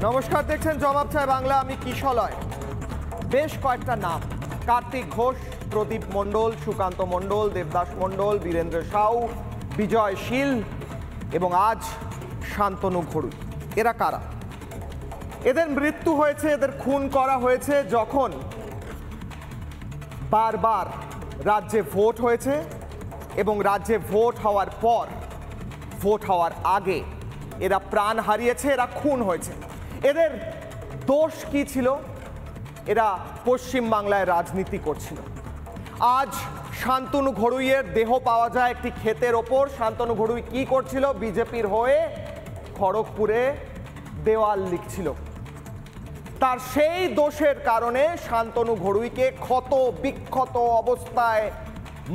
নমস্কার, দেখছেন জবাব চায় বাংলা। আমি কিশলয়। বেশ কয়েকটা নাম, কার্তিক ঘোষ, প্রদীপ মণ্ডল, সুকান্ত মণ্ডল, দেবদাস মণ্ডল, বীরেন্দ্র সাউ, বিজয় শীল এবং আজ শান্তনু ঘড়ুই। এরা কারা? এদের মৃত্যু হয়েছে, এদের খুন করা হয়েছে যখন বারবার রাজ্যে ভোট হয়েছে এবং রাজ্যে ভোট হওয়ার পর, ভোট হওয়ার আগে এরা প্রাণ হারিয়েছে, এরা খুন হয়েছে। এদের দোষ কি ছিল? এরা পশ্চিমবাংলায় রাজনীতি করছিল। আজ শান্তনু ঘড়ুইয়ের দেহ পাওয়া যায় একটি ক্ষেতের ওপর। শান্তনু ঘড়ুই কি করছিল? বিজেপির হয়ে খড়গপুরে দেওয়াল লিখছিল। তার সেই দোষের কারণে শান্তনু ঘড়ুইকে ক্ষত বিক্ষত অবস্থায়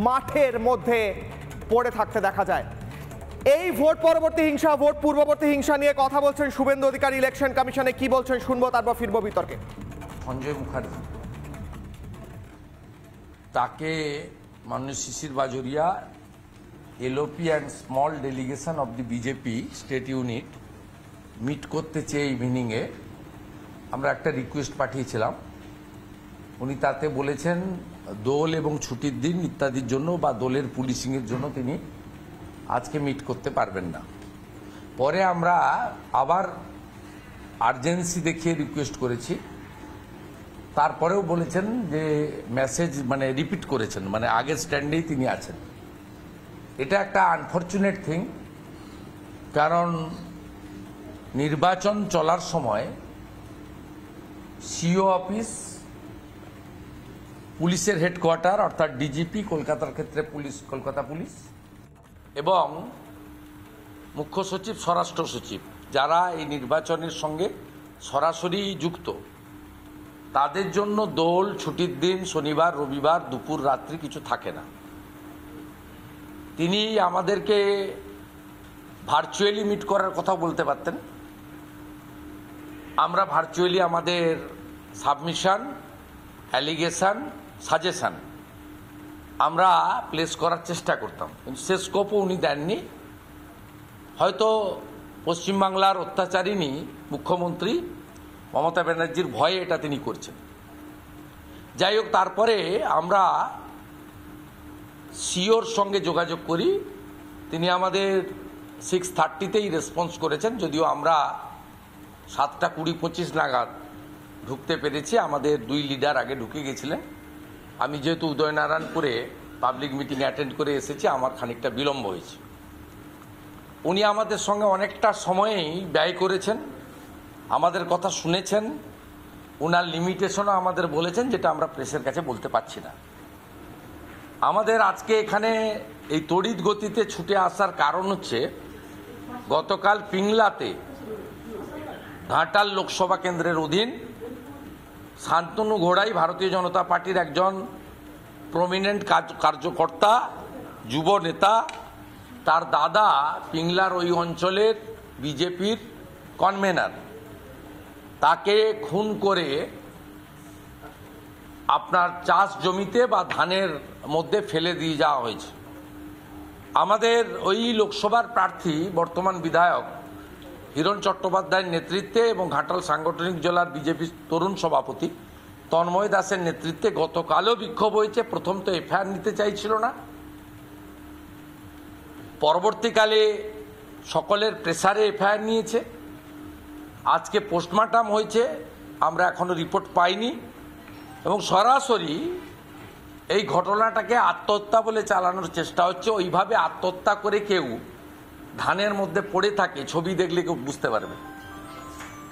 মাঠের মধ্যে পড়ে থাকতে দেখা যায়। এই ভোট পরবর্তী হিংসা, ভোট পূর্ববর্তী হিংসা নিয়ে কথা বলছেন শুভেন্দু অধিকারী। ইলেকশন কমিশনে কি বলছেন শুনবো, তারপর ফিরবো বিতর্কে। সঞ্জয় মুখার্জি, তাকে মাননীয় Sisir Bajoria, LOP and small delegation of the BJP state unit meet করতে চেয়ে ইভিনিংয়ে আমরা একটা রিকোয়েস্ট পাঠিয়েছিলাম। উনি তাতে বলেছেন দোল এবং ছুটির দিন ইত্যাদির জন্য বা দোলের পুলিশিংয়ের জন্য তিনি আজকে মিট করতে পারবেন না। পরে আমরা আবার আর্জেন্সি দেখিয়ে রিকোয়েস্ট করেছি। তারপরেও বলেছেন যে মেসেজ রিপিট করেছেন, আগের স্ট্যান্ডেই তিনি আছেন। এটা একটা আনফরচুনেট থিং, কারণ নির্বাচন চলার সময় সিও অফিস, পুলিশের হেডকোয়ার্টার অর্থাৎ ডিজিপি, কলকাতার ক্ষেত্রে পুলিশ, কলকাতা পুলিশ, এবং মুখ্য সচিব, স্বরাষ্ট্র সচিব, যারা এই নির্বাচনের সঙ্গে সরাসরি যুক্ত, তাদের জন্য দোল, ছুটির দিন, শনিবার, রবিবার, দুপুর, রাত্রি কিছু থাকে না। তিনি আমাদেরকে ভার্চুয়ালি মিট করার কথা বলতে পারতেন। আমরা ভার্চুয়ালি আমাদের সাবমিশন, অ্যালিগেশন, সাজেশন আমরা প্লেস করার চেষ্টা করতাম, কিন্তু সে স্কোপও উনি দেননি। হয়তো পশ্চিমবাংলার অত্যাচারিণী মুখ্যমন্ত্রী মমতা ব্যানার্জির ভয়ে এটা তিনি করছেন। যাই হোক, তারপরে আমরা সিওর সঙ্গে যোগাযোগ করি। তিনি আমাদের 6:30তেই রেসপন্স করেছেন, যদিও আমরা 7:20-25 নাগাদ ঢুকতে পেরেছি। আমাদের দুই লিডার আগে ঢুকে গেছিলেন। আমি যেহেতু উদয়নারায়ণপুরে পাবলিক মিটিং অ্যাটেন্ড করে এসেছি, আমার খানিকটা বিলম্ব হয়েছে। উনি আমাদের সঙ্গে অনেকটা সময়েই ব্যয় করেছেন, আমাদের কথা শুনেছেন, ওনার লিমিটেশনও আমাদের বলেছেন, যেটা আমরা প্রেসের কাছে বলতে পারছি না। আমাদের আজকে এখানে এই তড়িৎ গতিতে ছুটে আসার কারণ হচ্ছে, গতকাল পিংলাতে ঘাটাল লোকসভা কেন্দ্রের অধীন শান্তনু ঘড়ুই ভারতীয় জনতা পার্টির একজন প্রমিনেন্ট কার্যকর্তা, যুব নেতা। তার দাদা পিংলার ওই অঞ্চলের বিজেপির কনভেনার। তাকে খুন করে আপনার চাষ জমিতে বা ধানের মধ্যে ফেলে দিয়ে যাওয়া হয়েছে। আমাদের ওই লোকসভার প্রার্থী, বর্তমান বিধায়ক হিরণ চট্টোপাধ্যায়ের নেতৃত্বে এবং ঘাটাল সাংগঠনিক জেলার বিজেপি তরুণ সভাপতি তন্ময় দাসের নেতৃত্বে গতকালও বিক্ষোভ হয়েছে। প্রথম তো এফআইআর নিতে চাইছিল না, পরবর্তীকালে সকলের প্রেসারে এফআইআর নিয়েছে। আজকে পোস্টমর্টম হয়েছে, আমরা এখনো রিপোর্ট পাইনি, এবং সরাসরি এই ঘটনাটাকে আত্মহত্যা বলে চালানোর চেষ্টা হচ্ছে। ওইভাবে আত্মহত্যা করে কেউ ধানের মধ্যে পড়ে থাকে, ছবি দেখলে কেউ বুঝতে পারবে।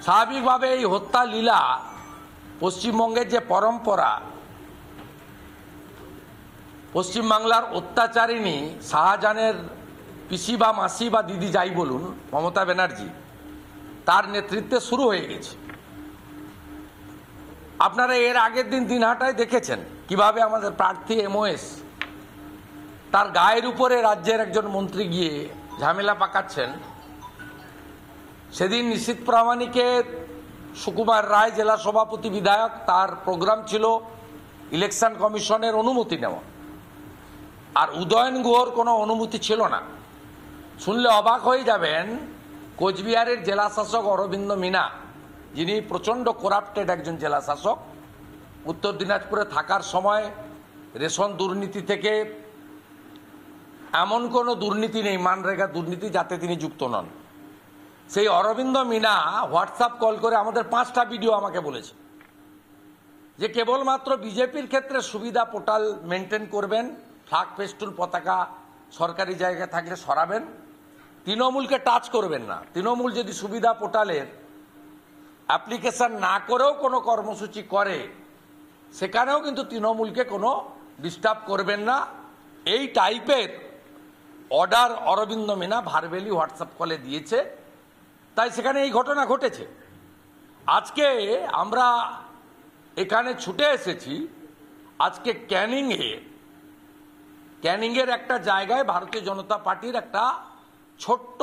স্বাভাবিকভাবে এই হত্যা লীলা, পশ্চিমবঙ্গের যে পরম্পরা, পশ্চিমবাংলার অত্যাচারিণী শাহজাহানের পিসি বা মাসি বা দিদি যাই বলুন, মমতা ব্যানার্জি, তার নেতৃত্বে শুরু হয়ে গেছে। আপনারা এর আগের দিন দিনহাটায় দেখেছেন কিভাবে আমাদের প্রার্থী এমওএস তার গায়ের উপরে রাজ্যের একজন মন্ত্রী গিয়ে ঝামেলা পাকাচ্ছেন। সেদিন নিশীথ প্রামাণিকের, সুকুমার রায় জেলা সভাপতি বিধায়ক, তার প্রোগ্রাম ছিল ইলেকশন কমিশনের অনুমতি নেওয়া, আর উদয়ন গুহর কোনো অনুমতি ছিল না। শুনলে অবাক হয়ে যাবেন, কোচবিহারের জেলা শাসক অরবিন্দ মিনা যিনি প্রচণ্ড করাপ্টেড একজন জেলা শাসক, উত্তর দিনাজপুরে থাকার সময় রেশন দুর্নীতি থেকে এমন কোনো দুর্নীতি নেই, মানরেগা দুর্নীতি, যাতে তিনি যুক্ত নন। সেই অরবিন্দ মিনা হোয়াটসঅ্যাপ কল করে আমাদের 5টা ভিডিও আমাকে বলেছে যে কেবলমাত্র বিজেপির ক্ষেত্রে সুবিধা পোর্টাল মেনটেন করবেন, ফ্ল্যাগ ফেস্টুন পতাকা সরকারি জায়গায় থাকলে সরাবেন, তৃণমূলকে টাচ করবেন না। তৃণমূল যদি সুবিধা পোর্টালের অ্যাপ্লিকেশন না করেও কোনো কর্মসূচি করে, সেখানেও কিন্তু তৃণমূলকে কোনো ডিস্টার্ব করবেন না, এই টাইপের অর্ডার অরবিন্দ মিনা ভার্বেলি হোয়াটসঅ্যাপ কলে দিয়েছে। তাই সেখানে এই ঘটনা ঘটেছে। আজকে আমরা এখানে ছুটে এসেছি, আজকে ক্যানিংয়ের একটা জায়গায় ভারতীয় জনতা পার্টির একটা ছোট্ট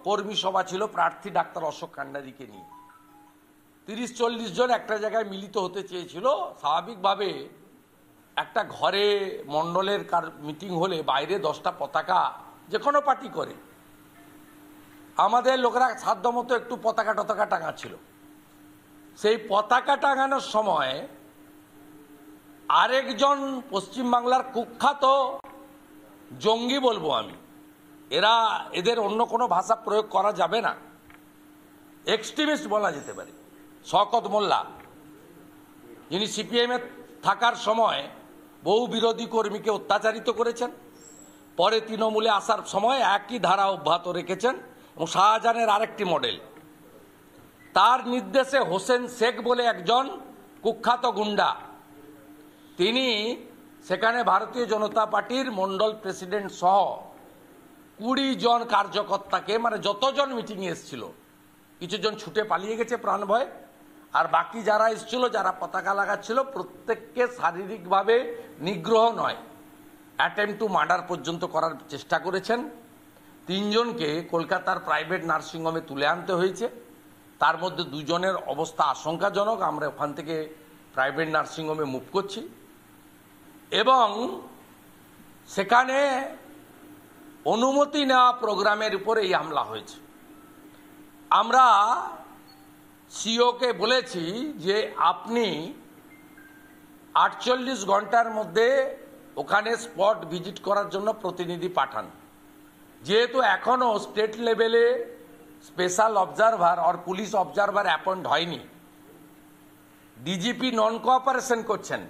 কর্মী সভা ছিল প্রার্থী ডাক্তার অশোক কান্ডারিকে নিয়ে। 30-40 জন একটা জায়গায় মিলিত হতে চেয়েছিল। স্বাভাবিকভাবে একটা ঘরে মণ্ডলের মিটিং হলে বাইরে 10টা পতাকা যে কোনো পার্টি করে, আমাদের লোকেরা সাধ্যমতো একটু পতাকা টতাকা টাঙাচ্ছিল। সেই পতাকা টাঙানোর সময় আরেকজন পশ্চিমবাংলার কুখ্যাত জঙ্গি বলবো আমি, এদের অন্য কোনো ভাষা প্রয়োগ করা যাবে না, এক্সট্রিমিস্ট বলা যেতে পারে, শওকত মোল্লা, যিনি সিপিএমে থাকার সময় বহু বিরোধী কর্মীকে অত্যাচারিত করেছেন, পরে তৃণমূলে আসার সময় একই ধারা অব্যাহত রেখেছেন এবং শাহজাহানের আরেকটি মডেল। তার নির্দেশে হোসেন শেখ বলে একজন কুখ্যাত গুন্ডা, তিনি সেখানে ভারতীয় জনতা পার্টির মন্ডল প্রেসিডেন্ট সহ 20 জন কার্যকর্তাকে, মানে যতজন মিটিংয়ে এসেছিল, কিছুজন ছুটে পালিয়ে গেছে প্রাণ ভয়, আর বাকি যারা এসেছিল, যারা পতাকা লাগাচ্ছিল, প্রত্যেককে শারীরিকভাবে নিগ্রহ নয়, অ্যাটেম্প টু মার্ডার পর্যন্ত করার চেষ্টা করেছেন। 3 জনকে কলকাতার প্রাইভেট নার্সিংহোমে তুলে আনতে হয়েছে, তার মধ্যে 2 জনের অবস্থা আশঙ্কাজনক। আমরা ওখান থেকে প্রাইভেট নার্সিংহোমে মুভ করছি এবং সেখানে অনুমতি নেওয়া প্রোগ্রামের উপরে এই হামলা হয়েছে। আমরা সিওকে বলেছি যে আপনি 48 ঘন্টার মধ্যে ওখানে স্পট ভিজিট করার জন্য প্রতিনিধি পাঠান। যেহেতু এখনো স্টেট লেভেলে স্পেশাল অবজারভার আর পুলিশ অবজারভার অ্যাপয়েন্ট হয়নি, ডিজিপি নন কোঅপারেশন করছেন,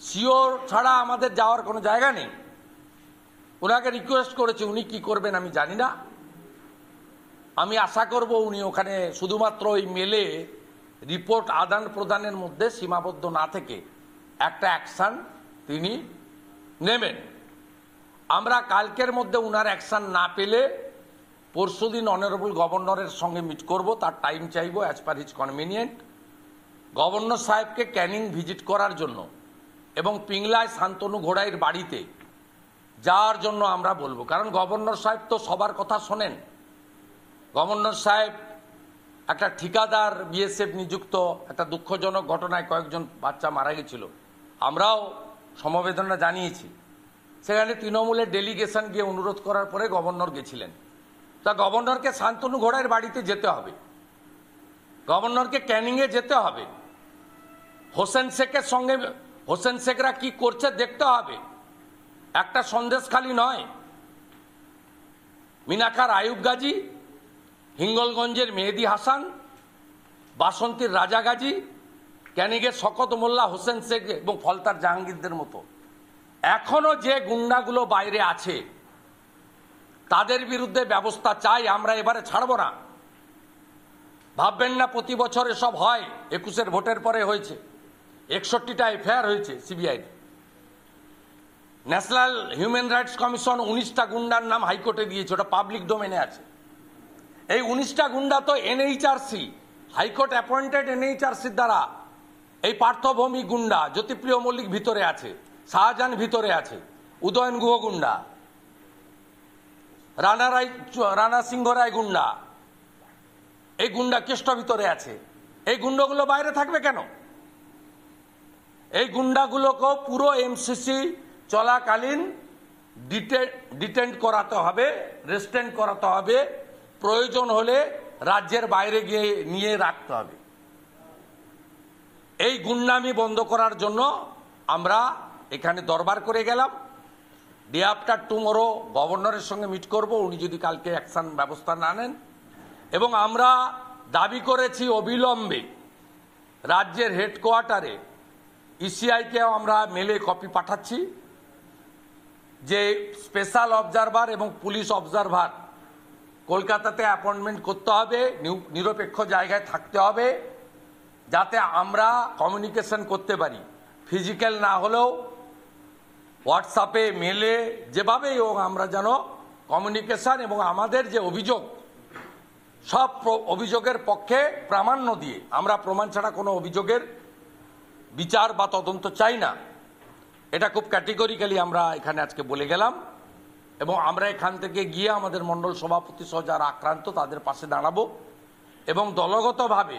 সিও ছাড়া আমাদের যাওয়ার কোনো জায়গা নেই। ওনাকে রিকোয়েস্ট করেছে, উনি কি করবেন আমি জানি না। আমি আশা করব উনি ওখানে শুধুমাত্র ওই মেলে রিপোর্ট আদান প্রদানের মধ্যে সীমাবদ্ধ না থেকে একটা অ্যাকশন তিনি নেবেন। আমরা কালকের মধ্যে উনার অ্যাকশন না পেলে পরশুদিন অনারেবল গভর্নরের সঙ্গে মিট করব, তার টাইম চাইব as per his convenient. Governor সাহেবকে ক্যানিং ভিজিট করার জন্য এবং পিংলায় শান্তনু ঘোড়াইয়ের বাড়িতে যাওয়ার জন্য আমরা বলবো, কারণ গভর্নর সাহেব তো সবার কথা শোনেন। গভর্নর সাহেব একটা ঠিকাদার বিএসএফ নিযুক্ত একটা দুঃখজনক ঘটনায় কয়েকজন বাচ্চা মারা গেছিল, আমরাও সমবেদনা জানিয়েছি। সেখানে তৃণমূলের ডেলিগেশন গিয়ে অনুরোধ করার পরে গভর্নর গেছিলেন। তা গভর্নরকে শান্তনু ঘোড়াইয়ের বাড়িতে যেতে হবে, গভর্নরকে ক্যানিংয়ে যেতে হবে, হোসেন শেখের সঙ্গে হোসেন শেখরা কি করছে দেখতে হবে, একটা সন্দেশখালি নয়। মিনাখার আয়ুব গাজী, হিঙ্গলগঞ্জের মেহেদি হাসান, বাসন্তীর রাজা গাজী, ক্যানিংয়ের শওকত মোল্লা, হোসেন শেখ এবং ফলতার জাহাঙ্গীরদের মতো এখনো যে গুন্ডাগুলো বাইরে আছে, তাদের বিরুদ্ধে ব্যবস্থা চাই। আমরা এবারে ছাড়ব না। ভাববেন না প্রতি বছর এসব হয়। 21-এর ভোটের পরে হয়েছে, 61টা এফআইআর হয়েছে CBI. National human rights commission 19টা গুন্ডার নাম হাইকোর্টে দিয়েছে, ওটা পাবলিক ডোমেনে আছে। এই 19টা গুন্ডা তো এনএইচআরসি, হাইকোর্ট অ্যাপয়েন্টেড এনএইচআরসির দ্বারা। এই পার্থভূমি গুন্ডা, জ্যোতিপ্রিয় মল্লিক ভিতরে আছে, শাহজাহান ভিতরে আছে, উদয়ন গুহ গুন্ডা, রানা সিংহ রায় গুন্ডা, এই গুন্ডা কেষ্ট ভিতরে আছে। এই গুন্ডাগুলো বাইরে থাকবে কেন? এই গুন্ডাগুলোকেও পুরো এমসিসি চলাকালীন ডিটেন্ট করাতে হবে, রেস্টেন্ট করাতে হবে, প্রয়োজন হলে রাজ্যের বাইরে গিয়ে নিয়ে রাখতে হবে। এই গুন্ডামি বন্ধ করার জন্য আমরা এখানে দরবার করে গেলাম। ডে আফটার টুমোরো গভর্নরের সঙ্গে মিট করব, উনি যদি কালকে অ্যাকশন ব্যবস্থা না নেন। এবং আমরা দাবি করেছি অবিলম্বে রাজ্যের হেডকোয়ার্টারে ইসিআইকেও আমরা মেলে কপি পাঠাচ্ছি যে স্পেশাল অবজারভার এবং পুলিশ অবজারভার কলকাতাতে অ্যাপয়েন্টমেন্ট করতে হবে, নিরপেক্ষ জায়গায় থাকতে হবে, যাতে আমরা কমিউনিকেশন করতে পারি। ফিজিক্যাল না হলেও হোয়াটসঅ্যাপে, মেলে, যেভাবেই হোক আমরা যেন কমিউনিকেশন এবং আমাদের যে অভিযোগ, সব অভিযোগের পক্ষে প্রামাণ্য দিয়ে, আমরা প্রমাণ ছাড়া কোনো অভিযোগের বিচার বা তদন্ত চাই না। এটা খুব ক্যাটেগরিক্যালি আমরা এখানে আজকে বলে গেলাম। এবং আমরা এখান থেকে গিয়ে আমাদের মণ্ডল সভাপতি সহ যারা আক্রান্ত তাদের পাশে দাঁড়াবো। এবং দলগতভাবে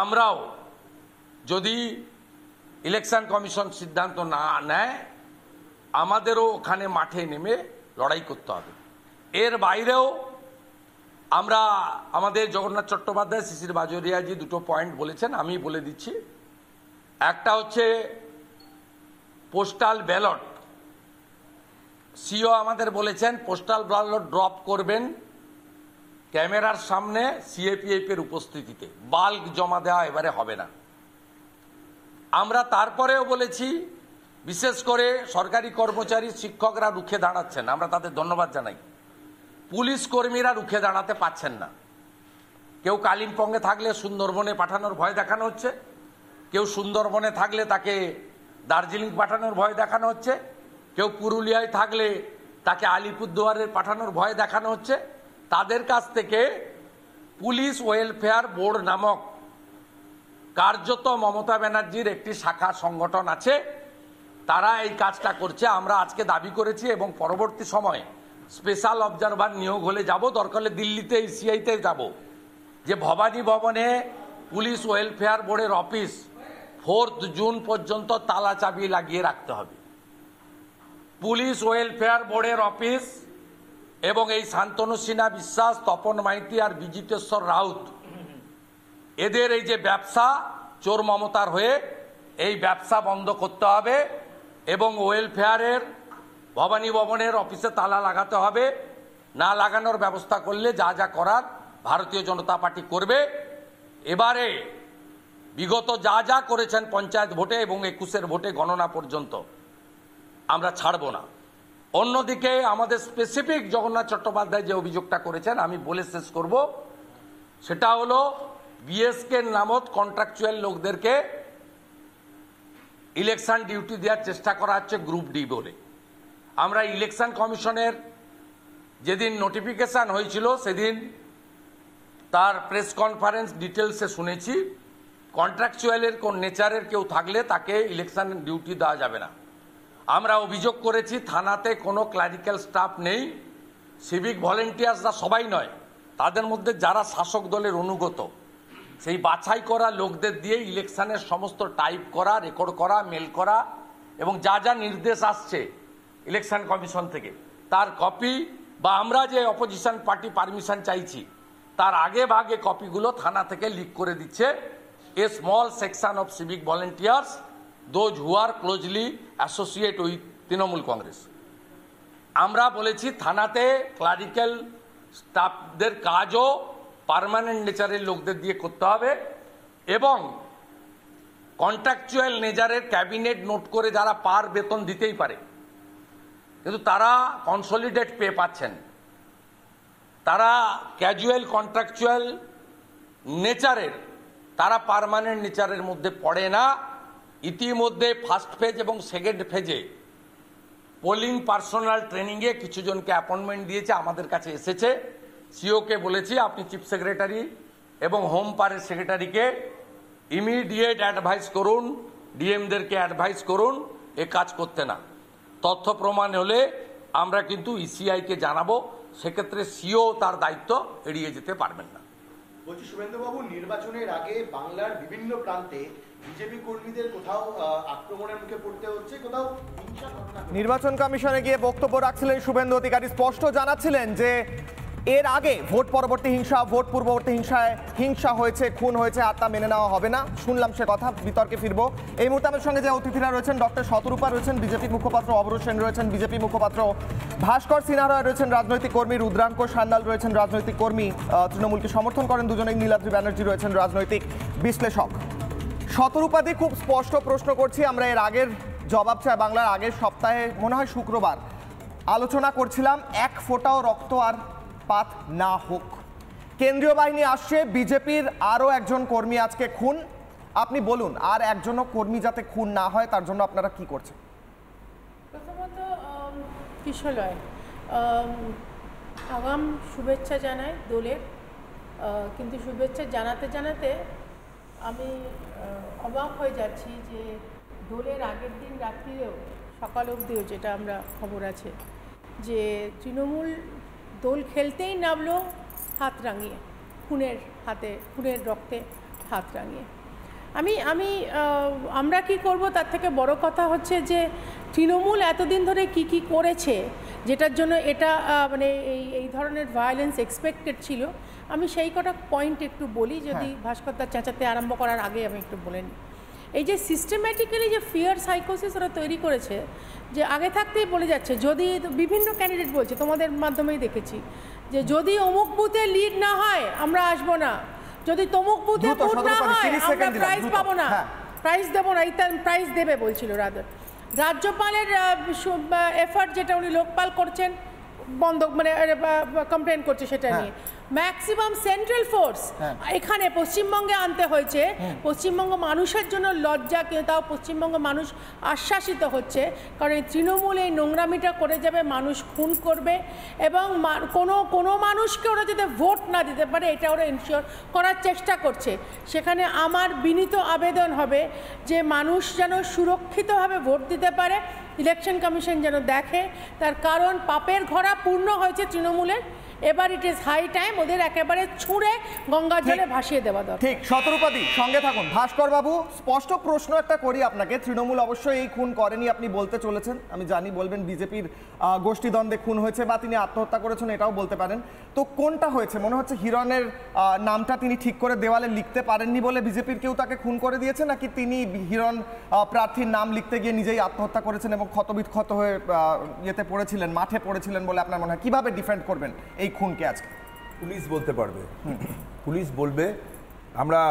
আমরাও, যদি ইলেকশন কমিশন সিদ্ধান্ত না নেয়, আমাদেরও ওখানে মাঠে নেমে লড়াই করতে হবে। এর বাইরেও আমরা আমাদের জগন্নাথ চট্টোপাধ্যায়, শিশির বাজোরিয়াজি দুটো পয়েন্ট বলেছেন, আমি বলে দিচ্ছি। একটা হচ্ছে পোস্টাল ব্যালট। সিও আমাদের বলেছেন পোস্টাল ব্যালট ড্রপ করবেন ক্যামেরার সামনে সিএপিএফ এর উপস্থিতিতে, বাল্ক জমা দেওয়া এবারে হবে না। আমরা তারপরেও বলেছি, বিশেষ করে সরকারি কর্মচারী, শিক্ষকরা রুখে দাঁড়াচ্ছেন, আমরা তাদের ধন্যবাদ জানাই। পুলিশ কর্মীরা রুখে দাঁড়াতে পারছেন না। কেউ কালিম্পংয়ে থাকলে সুন্দরবনে পাঠানোর ভয় দেখানো হচ্ছে, কেউ সুন্দরবনে থাকলে তাকে দার্জিলিং পাঠানোর ভয় দেখানো হচ্ছে, কেউ পুরুলিয়ায় থাকলে তাকে আলিপুরদুয়ারে পাঠানোর ভয় দেখানো হচ্ছে। তাদের কাছ থেকে পুলিশ ওয়েলফেয়ার বোর্ড নামক কার্যত মমতা ব্যানার্জির একটি শাখা সংগঠন আছে, তারা এই কাজটা করছে। আমরা আজকে দাবি করেছি এবং পরবর্তী সময়ে স্পেশাল অবজারভার নিয়োগ হলে যাব, দরকার হলে দিল্লিতে ইসিআইতে যাব, যে ভবানী ভবনে পুলিশ ওয়েলফেয়ার বোর্ডের অফিস 4 জুন পর্যন্ত তালা চাবি লাগিয়ে রাখতে হবে। পুলিশ ওয়েলফেয়ার বোর্ডের অফিস এবং এই শান্তনু সিনহা বিশ্বাস, তপন মাইতি আর বিজিতেশ্বর রাউত, এদের এই যে ব্যবসা চোর মমতার হয়ে, এই ব্যবসা বন্ধ করতে হবে এবং ওয়েলফেয়ারের ভবানী ভবনের অফিসে তালা লাগাতে হবে। না লাগানোর ব্যবস্থা করলে যা যা করার ভারতীয় জনতা পার্টি করবে। এবারে বিগত যা যা করেছেন পঞ্চায়েত ভোটে এবং 21-এর ভোটে গণনা পর্যন্ত, আমরা ছাড়ব না। অন্যদিকে আমাদের স্পেসিফিক জগন্নাথ চট্টোপাধ্যায় যে অভিযোগটা করেছেন, আমি বলে শেষ করব, সেটা হলো বিএসকে নামক কন্ট্রাকচুয়াল লোকদেরকে ইলেকশন ডিউটি দেওয়ার চেষ্টা করা হচ্ছে গ্রুপ ডি বলে। আমরা ইলেকশন কমিশনের যেদিন নোটিফিকেশন হয়েছিল সেদিন তার প্রেস কনফারেন্স ডিটেলসে শুনেছি, কন্ট্রাকচুয়ালের কোন নেচারের কেউ থাকলে তাকে ইলেকশন ডিউটি দেওয়া যাবে না। আমরা অভিযোগ করেছি থানাতে কোনো ক্লারিক্যাল স্টাফ নেই, সিভিক ভলেন্টিয়ার্সরা সবাই নয়, তাদের মধ্যে যারা শাসক দলের অনুগত, সেই বাছাই করা লোকদের দিয়ে ইলেকশনের সমস্ত টাইপ করা, রেকর্ড করা, মেল করা এবং যা যা নির্দেশ আসছে ইলেকশন কমিশন থেকে তার কপি, বা আমরা যে অপোজিশন পার্টি পারমিশন চাইছি তার আগে ভাগে কপিগুলো থানা থেকে লিক করে দিচ্ছে a small section of civic volunteers, those who are closely associate with Trinamool Congress. আমরা বলেছি থানাতে ক্লারিক্যাল স্টাফদের কাজও পার্মানেন্ট নেচারের লোকদের দিয়ে করতে হবে এবং কন্ট্রাকচুয়াল নেচারের ক্যাবিনেট নোট করে যারা পার বেতন দিতেই পারে, কিন্তু তারা কনসলিডেট পে পাচ্ছেন, তারা ক্যাজুয়াল কন্ট্রাকচুয়াল নেচারের, তারা পার্মানেন্ট নেচারের মধ্যে পড়ে না। ইতিমধ্যে ফার্স্ট ফেজ এবং সেকেন্ড ফেজে পোলিং পার্সোনাল ট্রেনিংয়ে কিছু জনকে অ্যাপয়েন্টমেন্ট দিয়েছে, আমাদের কাছে এসেছে। সিওকে বলেছি আপনি চিফ সেক্রেটারি এবং হোম পারের সেক্রেটারিকে ইমিডিয়েট অ্যাডভাইস করুন, ডিএমদেরকে অ্যাডভাইস করুন এ কাজ করতে না। তথ্য প্রমাণ হলে আমরা কিন্তু ইসিআইকে জানাবো, সেক্ষেত্রে সিও তার দায়িত্ব এড়িয়ে যেতে পারবেন না। বলছি শুভেন্দুবাবু, নির্বাচনের আগে বাংলার বিভিন্ন প্রান্তে বিজেপি কর্মীদের কোথাও আক্রমণের মুখে পড়তে হচ্ছে, কোথাও হিংসার ঘটনা। নির্বাচন কমিশনে গিয়ে বক্তব্য রাখছিলেন শুভেন্দু অধিকারী, স্পষ্ট জানাচ্ছিলেন যে এর আগে ভোট পরবর্তী হিংসা, ভোট পূর্ববর্তী হিংসায় হিংসা হয়েছে, খুন হয়েছে, আর তা মেনে নেওয়া হবে না। শুনলাম সে কথা, বিতর্কে ফিরবো। এই মুহূর্তে আমার সঙ্গে যে অতিথিরা রয়েছেন, ডক্টর শতরূপা রয়েছেন, বিজেপির মুখপাত্র অবরোধ সেন রয়েছেন, বিজেপি মুখপাত্র ভাস্কর সিনহা রায় রয়েছেন, রাজনৈতিক কর্মী রুদ্রাঙ্ক সান্যাল রয়েছেন, রাজনৈতিক কর্মী তৃণমূলকে সমর্থন করেন দুজনেই, নীলাদ্রি ব্যানার্জি রয়েছেন, রাজনৈতিক বিশ্লেষক। শতরূপাদি, খুব স্পষ্ট প্রশ্ন করছি, আমরা এর আগের জবাব চাই বাংলার আগের সপ্তাহে মনে হয় শুক্রবার আলোচনা করছিলাম, এক ফোঁটাও রক্ত আর পাত না হোক। কেন্দ্রীয় বাহিনী আসছে, বিজেপির আরও একজন কর্মী আজকে খুন। আপনি বলুন, আর একজনও কর্মী যাতে খুন না হয় তার জন্য আপনারা কি করছেন? প্রথমত কিশলয় আগাম শুভেচ্ছা জানাই দোলের, কিন্তু শুভেচ্ছা জানাতে জানাতে আমি অবাক হয়ে যাচ্ছি যে দোলের আগের দিন রাত্রিরেও সকাল অবধিও যেটা আমরা খবর আছে যে তৃণমূল দোল খেলতেই নামলো হাত রাঙিয়ে, খুনের রক্তে হাত রাঙিয়ে। আমরা কি করব, তার থেকে বড় কথা হচ্ছে যে তৃণমূল এতদিন ধরে কি করেছে, যেটার জন্য এটা মানে এই ধরনের ভায়োলেন্স এক্সপেক্টেড ছিল। আমি সেই কটা পয়েন্ট একটু বলি, যদি ভাস্করদার চেঁচাতে আরম্ভ করার আগে আমি একটু বলে নিই। এই যে সিস্টেম্যাটিক্যালি যে ফিয়ার সাইকোসিস ওরা তৈরি করেছে, যে আগে থাকতেই বলে যাচ্ছে, যদি বিভিন্ন ক্যান্ডিডেট বলছে, তোমাদের মাধ্যমেই দেখেছি, যে যদি অমুক বুথে লিড না হয় আমরা আসবো না, যদি তমুক বুথে ভোট না হয় আমরা প্রাইজ পাবো না, প্রাইজ দেবো না, প্রাইজ দেবে বলছিল রাদার। রাজ্যপালের এফার্ট যেটা উনি লোকপাল করছেন বন্ধ, মানে কমপ্লেন করছে সেটা নিয়ে। ম্যাক্সিমাম সেন্ট্রাল ফোর্স এখানে পশ্চিমবঙ্গে আনতে হয়েছে। পশ্চিমবঙ্গ মানুষের জন্য লজ্জা, কিন্তু তাও পশ্চিমবঙ্গ মানুষ আশ্বাসিত হচ্ছে, কারণ এই তৃণমূল এই নোংরামিটা করে যাবে, মানুষ খুন করবে, এবং কোনো মানুষকে ওরা যাতে ভোট না দিতে পারে এটা ওরা এনশিওর করার চেষ্টা করছে। সেখানে আমার বিনীত আবেদন হবে যে মানুষ যেন সুরক্ষিতভাবে ভোট দিতে পারে, ইলেকশন কমিশন যেন দেখে, তার কারণ পাপের ঘোড়া পূর্ণ হয়েছে তৃণমূলের। এবার ইট ইজ হাই টাইম ওদের একেবারে ছুঁড়ে গঙ্গার জলে ভাসিয়ে দেওয়া দরকার। ঠিক, শতরূপাদি সঙ্গে থাকুন। ভাস্কর বাবু, স্পষ্ট প্রশ্ন একটা করি আপনাকে, তৃণমূল অবশ্যই এই খুন করেনি আপনি বলতে চলেছেন, আমি জানি বলবেন বিজেপির গোষ্ঠীদ্বন্দ্বে খুন হয়েছে বা তিনি আত্মহত্যা করেছেন, এটাও বলতে পারেন। তো কোনটা হয়েছে? মনে হচ্ছে হিরণের নামটা তিনি ঠিক করে দেওয়ালে লিখতে পারেননি বলে বিজেপির কেউ তাকে খুন করে দিয়েছে, নাকি তিনি হিরণ প্রার্থীর নাম লিখতে গিয়ে নিজেই আত্মহত্যা করেছেন এবং ক্ষতবিক্ষত হয়ে ইয়েতে পড়েছিলেন, মাঠে পড়েছিলেন বলে আপনার মনে হয়? কিভাবে ডিফেন্ড করবেন এই খুনকে আজকে? পুলিশ বলতে পারবে, পুলিশ বলবে। আমরা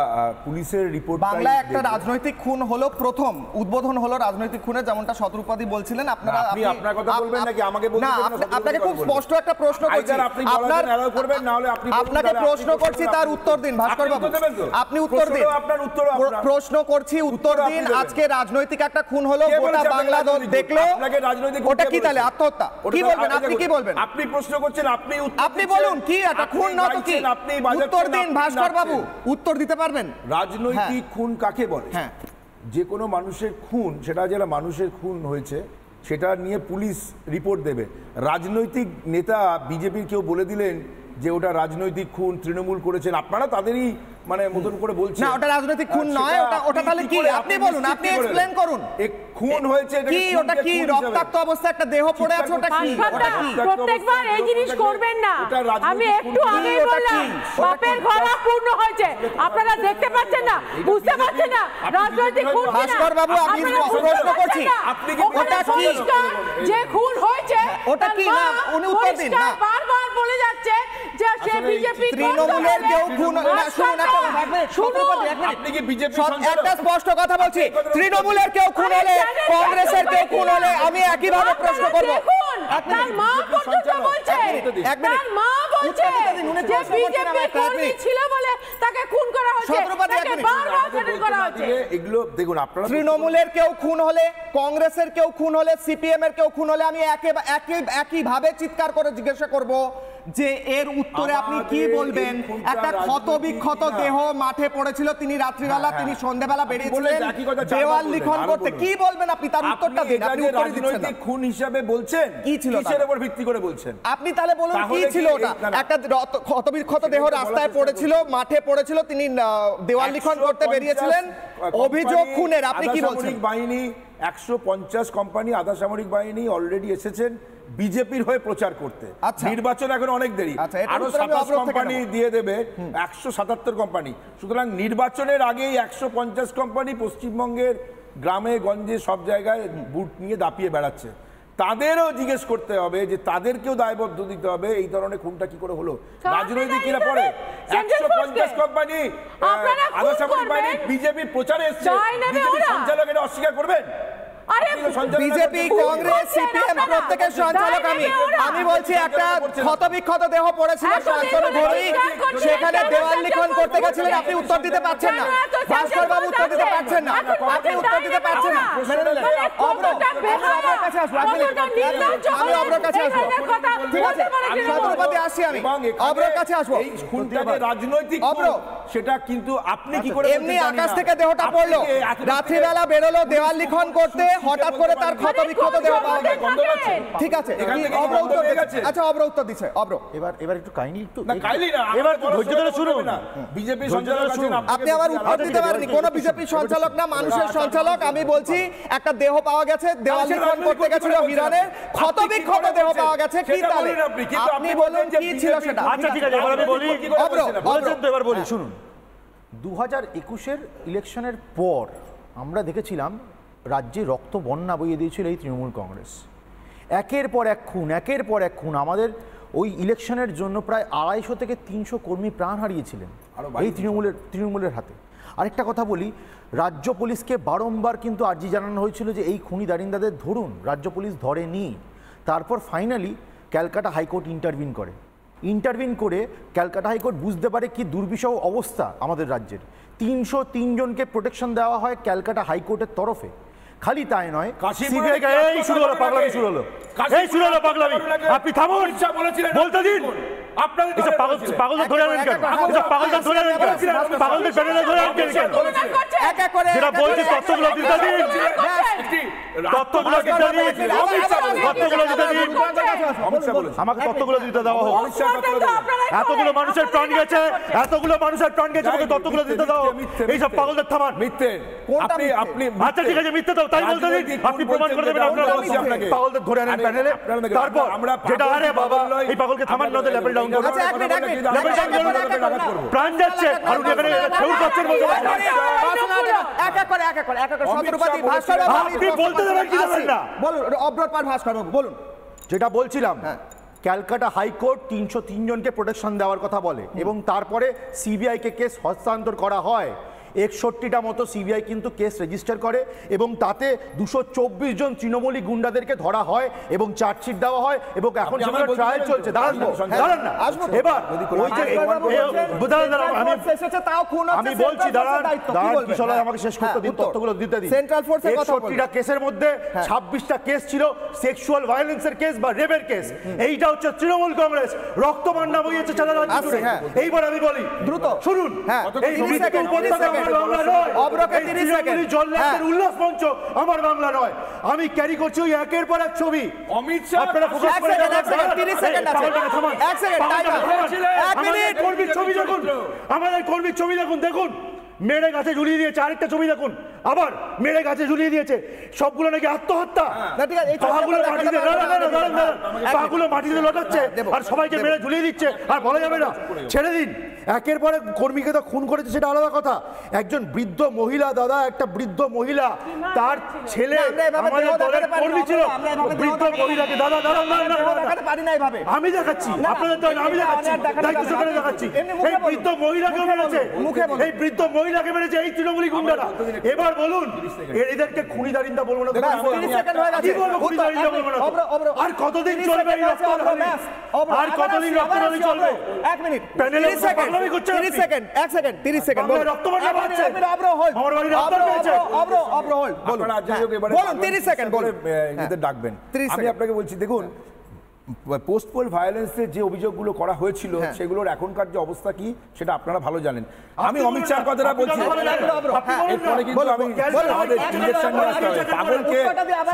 পুলিশের রিপোর্ট, বাংলায় একটা রাজনৈতিক খুন হলো, প্রথম উদ্বোধন হলো রাজনৈতিক খুনের, যেমনটা শতরূপাদি বলছিলেন। আপনারা আপনি আপনার কথা বলবেন নাকি আমাকে বলতে? না, আপনাকে খুব স্পষ্ট একটা প্রশ্ন করছি, আপনি বলার অ্যালাউ করবেন, না হলে আপনি আপনাকে প্রশ্ন করছি, তার উত্তর দিন ভাস্কর বাবু। আপনি উত্তর দিন, আপনার উত্তর প্রশ্ন করছি, উত্তর দিন। আজকে রাজনৈতিক একটা খুন হলো, গোটা বাংলা দেখলো, ওটা কি তাহলে আত্মহত্যা? কি বলবেন আপনি? কি বলবেন আপনি? প্রশ্ন করছেন, আপনি বলুন কি একটা খুন না তো কি? উত্তর দিন ভাস্কর বাবু, উত্তর দিতে পারবেন? রাজনৈতিক খুন কাকে বলে? হ্যাঁ, যে কোনো মানুষের খুন, সেটা যারা মানুষের খুন হয়েছে সেটা নিয়ে পুলিশ রিপোর্ট দেবে। রাজনৈতিক নেতা বিজেপির কেউ বলে দিলেন যে ওটা রাজনৈতিক খুন, তৃণমূল করেছেন, আপনারা তাদেরই মানে মতন করে বলছেন। না, ওটা রাজনৈতিক খুন নয়, ওটা তাহলে কি? আপনি বলুন, আপনি এক্সপ্লেইন করুন। এক খুন হয়েছে কি? ওটা কি? রক্তাক্ত অবস্থায় একটা দেহ পড়ে আছে, ওটা কি? ওটা কি? প্রত্যেকবার এই জিনিস করবেন না। আমি একটু আগে বললাম পাপের ঘোড়া পূর্ণ হয়েছে, আপনারা দেখতে পাচ্ছেন না, বুঝতে পারছেন না রাজনৈতিক খুন কিনা? ভাস্কর বাবু, আমি প্রশ্ন করছি, ওটা কি? যে খুন হয়েছে ওটা কি? না, উনি উত্তর দিন। না, বারবার বলে যাচ্ছে যে সে বিজেপি তৃণমূলের কেউ খুন না। আপনি কি বিজেপি? একটা স্পষ্ট কথা বলছি, তৃণমূলের কেউ খুন হলে, কংগ্রেসের কেউ খুন হলে আমি একইভাবে প্রশ্ন করব। তার মা পর্যন্ত বলছে, তার মা বলছে যে বিজেপি কর্মী ছিল বলে তাকে খুন করা হয়েছে, তাকে বারবার থ্রেটেন করা হয়েছে। এগুলো দেখুন, আপনারা তৃণমূলের কেউ খুন হলে, কংগ্রেসের কেউ খুন হলে, সিপিএম এর কেউ খুন হলে আমি একইভাবে চিৎকার করে জিজ্ঞাসা করব যে এর উত্তরে আপনি কি বলবেন? একটা ক্ষতবিক্ষত দেহ মাঠে পড়েছিল, তিনি রাত্রিবেলা, তিনি সন্ধ্যাবেলা বেরিয়েছিলেন দেওয়াল লিখন করতে, কি বলবেন আপনি? তার উত্তরটা দিন। আপনি উত্তরই দিচ্ছেন না। খুন হিসাবে বলছেন, কি ছিল? কিসের উপর ভিত্তি করে বলছেন আপনি? তাহলে বলুন কি ছিল ওটা? একটা ক্ষতবিক্ষত দেহ রাস্তায় পড়েছিল, মাঠে পড়েছিল, তিনি দেওয়াল লিখন করতে বেরিয়েছিলেন, অভিযোগ খুনের। আপনি কি বলছেন? বাহিনী 150 কোম্পানি আধা সামরিক বাহিনী অলরেডি এসেছেন বিজেপির হয়ে প্রচার করতে। আচ্ছা। নির্বাচন এখন অনেক দেরি, আচ্ছা, এটার আরো উত্তর আমি 27 অবরোধ থেকে কোম্পানি নেব। দিয়ে দেবে, 177 কোম্পানি। সুতরাং নির্বাচনের আগেই 150 কোম্পানি পশ্চিমবঙ্গের গ্রামে গঞ্জে সব জায়গায় বুট নিয়ে দাপিয়ে বেড়াচ্ছে। তাদেরও জিজ্ঞেস করতে হবে যে তাদেরকেও দায়বদ্ধ দিতে হবে এই ধরনের খুনটা কি করে হলো। রাজনৈতিকরা পরে 150 কোম্পানি আধাসামরিক বাহিনী বিজেপির প্রচারে এসছে, বিজেপি সঞ্চালক এটা অস্বীকার করবেন? বিজেপি, কংগ্রেস, সিপিএম প্রত্যেকের সঞ্চালক আমি বলছি একটা ক্ষতবিক্ষত দেহ পড়েছিল প্রান্তরে ধরেই, সেখানে দেওয়াল লিখন করতে গেছিলেন, আপনি উত্তর দিতে পারছেন না। ভাস্কর বাবু উত্তর দিতে পারছেন না, আপনি উত্তর দিতে পারছেন না। আমি অব্রর কাছে আসবো, ঠিক আছে, ছত্রপতি আসছি, আমি অব্রর কাছে আসবো। এই খুনটাকে রাজনৈতিক অব্র, সেটা কিন্তু আপনি কি করে এমনি আকাশ থেকে দেহটা পড়লো, রাত্রিবেলা বেরোলো দেওয়াল লিখন করতে, হঠাৎ করে তার ক্ষতবিক্ষত দেহ পাওয়া গেল। ঠিক আছে, অব্র উত্তর দিচ্ছে। আচ্ছা, অব্র উত্তর দিচ্ছে। অব্র, এবার একটু কাইন্ডলি একটু না কাইলি না, এবার ধৈর্য ধরে শুনুন না। বিজেপি সঞ্চালক আছেন, আপনি আবার উত্তর দিতে পারেননি। কোন বিজেপি সঞ্চালক না, মানুষের সঞ্চালক। আমি বলছি একটা দেহ পাওয়া গেছে, দেওয়াল লিখন করতে গেছিল হিরণের, ক্ষতবিক্ষত দেহ পাওয়া গেছে, কি তাহলে আপনি বলুন কি ছিল সেটা। আচ্ছা ঠিক আছে, এবার আমি বলি। অব্র, বলছেন তো, এবার বলি শুনুন। 2021-এর ইলেকশনের পর আমরা দেখেছিলাম রাজ্যে রক্ত বন্যা বইয়ে দিয়েছিল এই তৃণমূল কংগ্রেস। একের পর এক খুন, একের পর এক খুন। আমাদের ওই ইলেকশনের জন্য প্রায় 250 থেকে 300 কর্মী প্রাণ হারিয়েছিলেন এই তৃণমূলের হাতে। আরেকটা কথা বলি, রাজ্য পুলিশকে বারংবার কিন্তু আর্জি জানানো হয়েছিল যে এই খুনি দারিন্দাদের ধরুন, রাজ্য পুলিশ ধরেনি। তারপর ফাইনালি ক্যালকাটা হাইকোর্ট ইন্টারভিন করে ক্যালকাটা হাইকোর্ট বুঝতে পারে কি দুর্বিষহ অবস্থা আমাদের রাজ্যের। 303 জনকে প্রোটেকশন দেওয়া হয় ক্যালকাটা হাইকোর্টের তরফে। খালি তাই নয়, এই শুরু হলো পাগলামি, পাগলামি। আপনি থামুন, বলতে দিন। আপনাদের পাগলদের ধরে আনেন কেন? পাগলদের ধরে আনেন কেন? পাগলদের প্যানেলে ধরে আনেন কেন? যেটা বলছি তথ্যগুলো দিতে দিন, তথ্যগুলো দিতে দিন, আমাকে তথ্যগুলো দিতে দেওয়া হোক। এতগুলো মানুষের প্রাণ গেছে, আমাকে তথ্যগুলো দিতে দাও। এইসব পাগলদের থামান। মিথ্যে। আপনি আচ্ছা ঠিক আছে, মিথ্যে দাও, তাই বলতে দিন। আপনি প্রমাণ করে দেবেন আপনারা পাগলদের ধরে আনেন প্যানেলে। তারপর যেটা আরে বাবা এই পাগলকে থামান না দিলে লেভেল ডাউন করব। প্রাণ যাচ্ছে আর উনি এখানে খেউ করছেন বলতে আপনি বলতে দেবেন কি দেবেন না বলুন। অব্রর পার ভাস্কর বাবু বলুন। যেটা বলছিলাম, ক্যালকাটা হাইকোর্ট 303 জনকে প্রোটেকশন দেওয়ার কথা বলে এবং তারপরে সিবিআইকে কেস হস্তান্তর করা হয়। 61টা মতো সিবিআই কিন্তু কেস রেজিস্টার করে এবং তাতে 224 জন তৃণমূলী গুন্ডাদেরকে ধরা হয় এবং চার্জশিট দেওয়া হয় এবং এখন যেগুলো ট্রায়াল চলছে। দাঁড়ান না, এবার ওই যে আমি বলছি, দাঁড়ান কিশোর আমাকে শেষ করতে দিন, তথ্যগুলো দিতে দিন। সেন্ট্রাল ফোর্সের কথা 61টা কেসের মধ্যে 26টা কেস ছিল সেক্সুয়াল ভায়োলেন্সের কেস বা রেপের কেস। এইটা হচ্ছে তৃণমূল কংগ্রেস রক্ত বন্যা বইয়েছে সারা রাজ্য জুড়ে। এইবার আমি বলি দ্রুত শুনুন, এই উল্লাস মঞ্চ আমার বাংলা নয়। আমি ক্যারি করছি ওই একের পর এক ছবি। অমিত শাহ আমাদের কর্মীর ছবি দেখুন, দেখুন মেরে গাছে ঝুলিয়ে দিয়েছে। আরেকটা ছবি দেখুন, আবার মেরে গাছে ঝুলিয়ে দিয়েছে। সবগুলো নাকি আত্মহত্যা। পাগুলো মাটিতে লটাচ্ছে আর সবাইকে মেরে ঝুলিয়ে দিচ্ছে আর বলা যাবে না। ছেড়ে দিন, একের পরে কর্মীকে তো খুন করেছে সেটা আলাদা কথা। একজন বৃদ্ধ মহিলা, দাদা একটা বৃদ্ধ মহিলা, তার ছেলে আমাদের দলের কর্মী ছিল। বৃদ্ধ মহিলাকে দাদা আমি দেখাচ্ছি, আপনাদের দল আমি দেখাচ্ছি, দেখাচ্ছি এই বৃদ্ধ মহিলাকে মেরেছে, এই বৃদ্ধ মহিলাকে মেরেছে এই তৃণমূলী গুন্ডারা। এবার বলুন এদেরকে খুনি দারিন্দা বলবো না, আর কতদিন চলবে এই রক্তদান? আর কতদিন রক্তদান চলবে? 1 মিনিট, প্যানেলে 30 সেকেন্ড, 30 সেকেন্ড, 1 সেকেন্ড, 30 সেকেন্ড। রক্তদান বাড়ছে, অব্র হোল্ড, আমার বাড়ি রক্তদান পেয়েছে। অব্র হোল্ড, বলুন 30 সেকেন্ড, বলুন এদের ডাকবেন। আমি আপনাকে বলছি, দেখুন পোস্টপোল ভায়োলেন্সের যে অভিযোগগুলো করা হয়েছিল সেগুলোর এখনকার যে অবস্থা কি সেটা আপনারা ভালো জানেন। আমি অমিত শাহর কথাটা বলছি, এরপরে কিন্তু আমি আমাদের ইলেকশন নিয়ে আসতে হবে। পাগলকে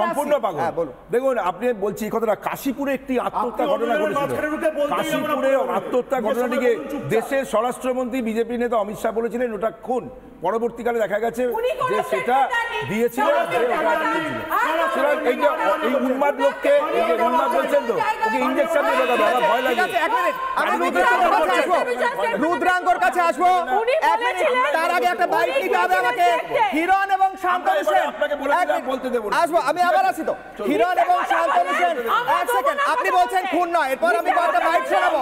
সম্পূর্ণ পাগল। দেখুন আপনি বলছি এই কথাটা, কাশীপুরে একটি আত্মহত্যা ঘটনা ঘটেছিল। কাশীপুরে আত্মহত্যা ঘটনাটিকে দেশের স্বরাষ্ট্রমন্ত্রী বিজেপি নেতা অমিত শাহ বলেছিলেন ওটা খুন। পরবর্তীকালে দেখা গেছে উনি কোনো যে সেটা statement দিয়েছিলেন, দেননি। যে ওটা দিয়েছিলেন। সুতরাং এই যে এই উন্মাদ লোককে, এই যে উন্মাদ বলছেন তো, ওকে ইঞ্জেকশন দিয়ে দেখাবে, আমার ভয় ঠিক লাগে। আছে, এক মিনিট, আমি রুদ্রাঙ্গর কাছে আসবো, রুদ্রাঙ্গর কাছে আসবো। উনি এক মিনিট, বলেছিলেন, তার আগে একটা বাইট উনি নিতে হবে আমাকে। বলেছিলেন, হিরণ এবং শান্তনু সেন, আপনাকে বলেছিলাম, এক মিনিট, বলতে দেবো না। আসবো, আমি আবার আসি তো। হিরণ এবং শান্তনু সেন, এক সেকেন্ড, আপনি বলছেন খুন নয়, এরপর আমি কয়েকটা বাইট শোনাবো।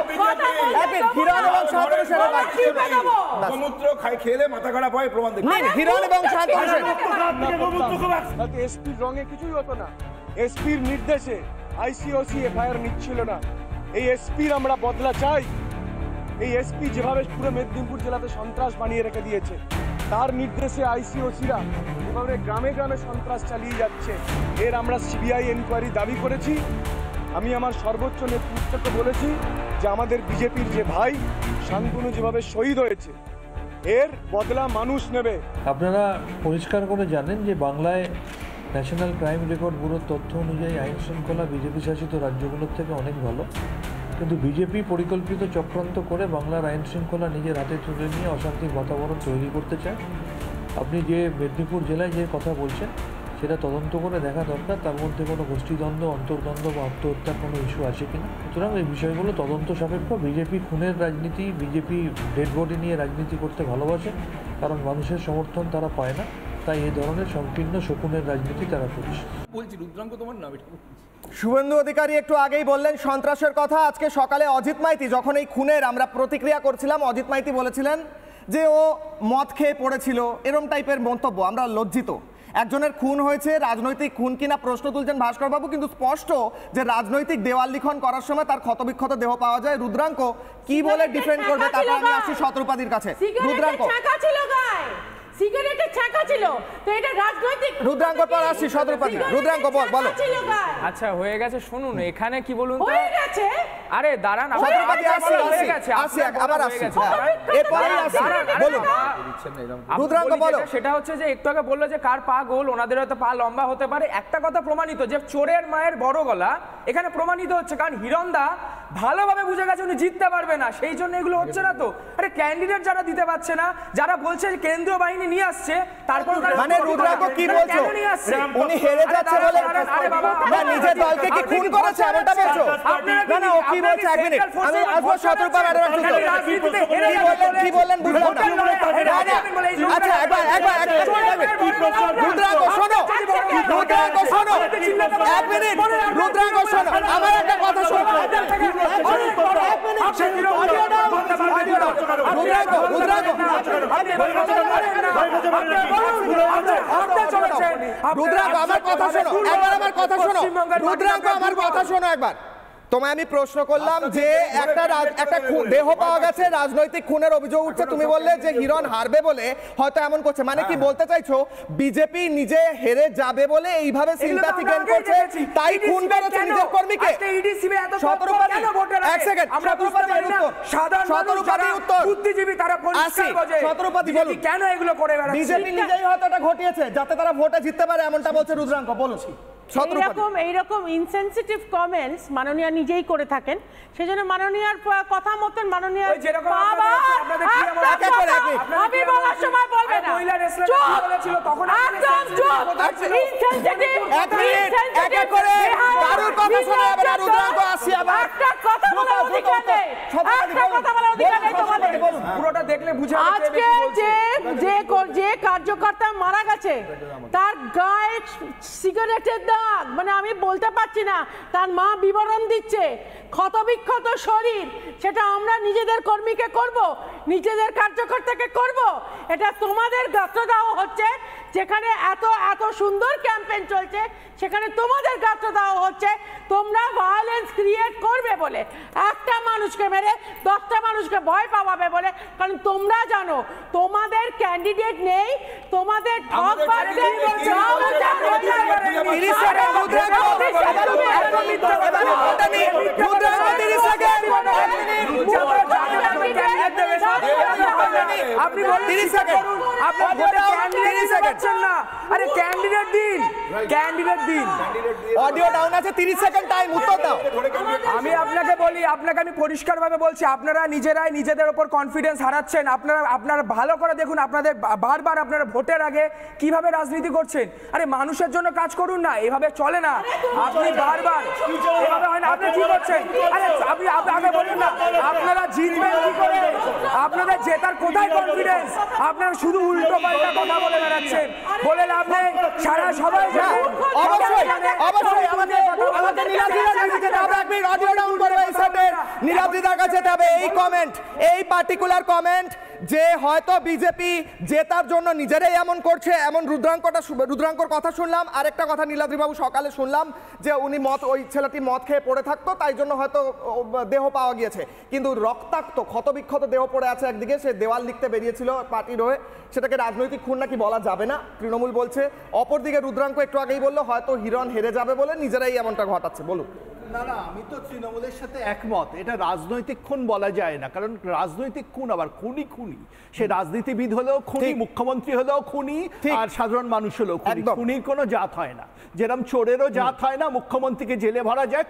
এক মিনিট, হিরণ এবং শান্তনু সেনের বাইট। গোমূত্র খেলে মাথা খারাপ হয়, প্রমাণ দেখুন। নিন, হিরণ এবং শান্তনু সেন। তাতে এসপির রঙে কিছুই হতো না। এসপির নির্দেশে আইসিওসি এফআইআর নিচ্ছিল না। এই এসপির আমরা বদলা চাই। এই এসপি যেভাবে পুরো মেদিনীপুর জেলাতে সন্ত্রাস বানিয়ে রেখে দিয়েছে, তার নির্দেশে আইসিওসিরা যেভাবে গ্রামে গ্রামে সন্ত্রাস চালিয়ে যাচ্ছে, এর আমরা সিবিআই এনকোয়ারি দাবি করেছি। আমি আমার সর্বোচ্চ নেতৃত্বকে বলেছি যে আমাদের বিজেপির যে ভাই শান্তনু যেভাবে শহীদ হয়েছে, এর বদলা মানুষ নেবে। আপনারা পরিষ্কার করে জানেন যে বাংলায় ন্যাশনাল ক্রাইম রেকর্ড ব্যুরোর তথ্য অনুযায়ী আইন শৃঙ্খলা বিজেপি শাসিত রাজ্যগুলোর থেকে অনেক ভালো, কিন্তু বিজেপি পরিকল্পিত চক্রান্ত করে বাংলার আইন শৃঙ্খলা নিজের হাতে তুলে নিয়ে অশান্তির বাতাবরণ তৈরি করতে চায়। আপনি যে মেদিনীপুর জেলায় যে কথা বলছেন সেটা তদন্ত করে দেখা দরকার, তার মধ্যে কোনো গোষ্ঠীদ্বন্দ্ব, অন্তর্দ্বন্দ্ব বা আত্মহত্যার কোনো ইস্যু আছে কিনা। সুতরাং এই বিষয়গুলো তদন্ত সাপেক্ষ। বিজেপি খুনের রাজনীতি, বিজেপি ডেড বডি নিয়ে রাজনীতি করতে ভালোবাসে, কারণ মানুষের সমর্থন তারা পায় না, তাই এই ধরনের সংকীর্ণ শকুনের রাজনীতি তারা করছে। বলছি রুদ্রাঙ্গ তোমার নাম, এটা শুভেন্দু অধিকারী একটু আগেই বললেন সন্ত্রাসের কথা। আজকে সকালে অজিত মাইতি, যখন এই খুনের আমরা প্রতিক্রিয়া করছিলাম, অজিত মাইতি বলেছিলেন যে ও মদ খেয়ে পড়েছিল, এরম টাইপের মন্তব্য। আমরা লজ্জিত। একজনের খুন হয়েছে, রাজনৈতিক খুন কিনা প্রশ্ন তুলছেন ভাস্করবাবু, কিন্তু স্পষ্ট যে রাজনৈতিক দেওয়াল লিখন করার সময় তার ক্ষতবিক্ষত দেহ পাওয়া যায়। রুদ্রাঙ্ক কি বলে ডিফেন্ড করবে, তারপর আমি আসছি শতরূপাদির কাছে। রুদ্রাঙ্ক, সিগারেটের ছাকা ছিল, তো এটা রাজনৈতিক। রুদ্রাঙ্কর পর আসছি শতরূপাদি। রুদ্রাঙ্ক বলো। আচ্ছা হয়ে গেছে, শুনুন এখানে কি বলুন তো। হয়ে গেছে, আরে দাঁড়ান, শতরূপাদি আসছি, হয়ে গেছে, আসছি, আপনার আবার বলা আসছি, হয়ে গেছে। এরপরেই আসছি, বলুন। আপনি রুদ্রাঙ্ক বলি বলো। সেটা হচ্ছে যে একটু আগে বললো যে কার পা গোল, ওনাদের হয়তো পা লম্বা হতে পারে। একটা কথা প্রমাণিত যে চোরের মায়ের বড় গলা এখানে প্রমাণিত হচ্ছে, কারণ হিরণদা ভালোভাবে বুঝে গেছে উনি জিততে পারবে না, সেই জন্য এগুলো হচ্ছে না। তো আরে ক্যান্ডিডেট যারা দিতে পারছে না, যারা বলছে যে কেন্দ্রীয় বাহিনী নিয়ে আসছে, তারপর মানে রুদ্রাঙ্ক কি বলছো, উনি হেরে যাচ্ছে বলে না নিজের দলকে কি খুন করেছে এমনটা বলছো? না না, ও কি বলছে, এক মিনিট, আমি আসবো শতরূপা ম্যাডাম। কি বললেন বুঝলাম না। আচ্ছা রুদ্রাঙ্ক শোনো, রুদ্রাঙ্ক শোনো, এক মিনিট, রুদ্রাঙ্ক শোনো, আমার একটা কথা শোনো। রুদ্রাঙ্ক আমার কথা শোনো, একবার আমার কথা শোনো। রুদ্রাঙ্ক আমার কথা শোনো একবার। তোমায় আমি প্রশ্ন করলাম যে একটা দেহ পাওয়া গেছে, রাজনৈতিক খুনের অভিযোগ উঠছে, তুমি বললে যে হিরণ হারবে বলে হয়তো এমন করছে। মানে কি বলতে চাইছো বিজেপি নিজে হেরে যাবে বলে এইভাবে সিম্প্যাথি গেইন করছে, তাই খুন করেছে নিজের কর্মীকে? শতরূপাদি, এক সেকেন্ড, শতরূপাদি উত্তর, বুদ্ধিজীবী তারা পরিষ্কার বোঝে। শতরূপাদি বলুন কেন এগুলো করে বেড়াচ্ছে? বিজেপি নিজেই হয়তো এটা ঘটিয়েছে যাতে তারা ভোটে জিততে পারে, এমনটা বলছে রুদ্রাঙ্ক। বলুন। এইরকম ইনসেনসিটিভ কমেন্টস মাননীয় নিজেই করে থাকেন, সেজন্য মাননীয়ার কথা মতন মাননীয় আমি বলার সময় বলবে না। পুরোটা দেখলে বুঝা আজকে যে কার্যকর্তা মারা গেছে তার গায়ে সিগারেটের দাগ, মানে আমি বলতে পারছি না, তার মা বিবরণ দিচ্ছে, ক্ষতবিক্ষত শরীর, সেটা আমরা নিজেদের কর্মীকে করব, নিজেদের কার্যকর্তাকে করব? এটা তোমাদের গাত্রদাহ হচ্ছে, যেখানে এত এত সুন্দর ক্যাম্পেইন চলছে সেখানে তোমাদের গাত্রদাহ হচ্ছে। তোমরা ভায়োলেন্স ক্রিয়েট করবে বলে, একটা মানুষকে মেরে 10টা মানুষকে ভয় পাওয়াবে বলে, কারণ তোমরা জানো তোমাদের ক্যান্ডিডেট নেই, তোমাদের ঠক বাজছে। আপনারা ভোটে ক্যান্ডিডেট দিতে পারছেন না। আরে ক্যান্ডিডেট দিন, ক্যান্ডিডেট দিন। অডিও ডাউন আছে, 30 সেকেন্ড টাইম, উত্তর দাও। আমি আপনাকে বলি, আপনাকে আমি পরিষ্কারভাবে বলছি, আপনারা নিজেরাই নিজেদের উপর কনফিডেন্স হারাচ্ছেন। আপনারা ভালো করে দেখুন, আপনাদের বারবার আপনারা ভোটের আগে কিভাবে রাজনীতি করছেন। আরে মানুষের জন্য কাজ করুন না, এভাবে চলে না। আপনি বারবার এভাবে হয় না। আপনি কি করছেন? আরে আপনি আগে বলুন না, আপনারা জিতবেন কি করে? আপনাদের জেতার কোথায় কনফিডেন্স? আপনারা শুধু উল্টো পাল্টা কথা বলে বেড়াচ্ছেন, বলে লাভ নেই। সারা সবাই জানে, অবশ্যই অবশ্যই আমাকে নীলাদ্রিদার কাছে যেতে হবে। এক মিনিট অডিও ডাউন করবে এই সাইডে, নীলাদ্রিদার কাছে যেতে হবে। এই কমেন্ট, এই পার্টিকুলার কমেন্ট যে হয়তো বিজেপি জেতার জন্য নিজেরাই এমন করছে, এমন রুদ্রাঙ্কর কথা শুনলাম। আরেকটা কথা নীলাদ্রিবাবু সকালে শুনলাম যে উনি ওই ছেলেটি মদ খেয়ে পড়ে থাকতো, তাই জন্য হয়তো দেহ পাওয়া গিয়েছে, কিন্তু রক্তাক্ত ক্ষতবিক্ষত দেহ পড়ে আছে একদিকে। সে দেওয়াল লিখতে বেরিয়েছিল পার্টির হয়ে, সেটাকে রাজনৈতিক খুন নাকি বলা যাবে না, তৃণমূল বলছে। অপরদিকে রুদ্রাঙ্ক একটু আগেই বললো হয়তো হিরণ হেরে যাবে বলে নিজেরাই এমনটা ঘটাচ্ছে। বলুন। না না, আমি তো তৃণমূলের সাথে একমত। এটা রাজনৈতিক খুন বলা যায় না, কারণ রাজনৈতিক খুন আবার খুনি খুনি। সে রাজনীতিবিদ হলেও খুনি, মুখ্যমন্ত্রী হলেও খুনি, আর সাধারণ মানুষ হলেও খুনি। খুনির কোনো জাত হয় না, যেরকম চোরেরও জাত হয় না। মুখ্যমন্ত্রীকে জেলে ভরা যায়,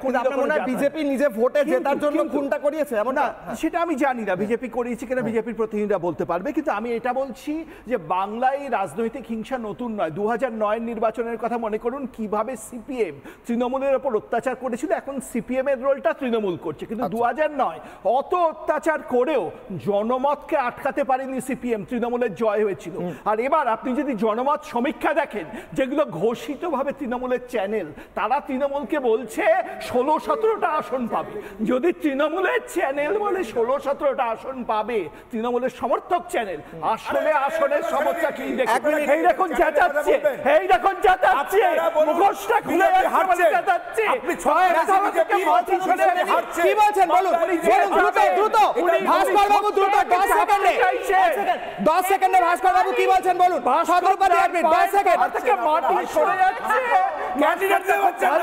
বিজেপি নিজে ভোটে জেতার জন্য খুনটা করিয়েছে এমন না, সেটা আমি জানি না বিজেপি করিয়েছে কিনা, বিজেপির প্রতিনিধিরা বলতে পারবে। কিন্তু আমি এটা বলছি যে বাংলায় রাজনৈতিক হিংসা নতুন নয়। 2009 নির্বাচনের কথা মনে করুন, কিভাবে সিপিএম তৃণমূলের ওপর অত্যাচার করেছিল। এখন সিপিএম এর রোলটা তৃণমূল করছে, কিন্তু 2009 অত অত্যাচার করেও জনমতকে আটকাতে পারেনি সিপিএম, তৃণমূলের জয় হয়েছিল। আর এবার আপনি যদি জনমত সমীক্ষা দেখেন, যেগুলো ঘোষিতভাবে তৃণমূলের চ্যানেল, তারা তৃণমূলকে বলছে 16-17টা আসন পাবে। যদি তৃণমূলের চ্যানেল বলে 16-17টা আসন পাবে, তৃণমূলের সমর্থক চ্যানেল, আসলে আসনের সমস্যা কি দেখুন। এই দেখুন চেঁচাচ্ছে, এই দেখুন চেঁচাচ্ছে, মুখোশটা খুলে চেঁচাচ্ছে। কি বলছেন বলুন, দ্রুত দ্রুত ভাস্কর বাবু, দ্রুত 10 সেকেন্ডে 10 সেকেন্ডে ভাস্কর বাবু কি বলছেন বলুন। সদরপাতি 1 মিনিট 10 সেকেন্ড। মাটি সরে যাচ্ছে, ক্যান্ডিডেট হচ্ছে না,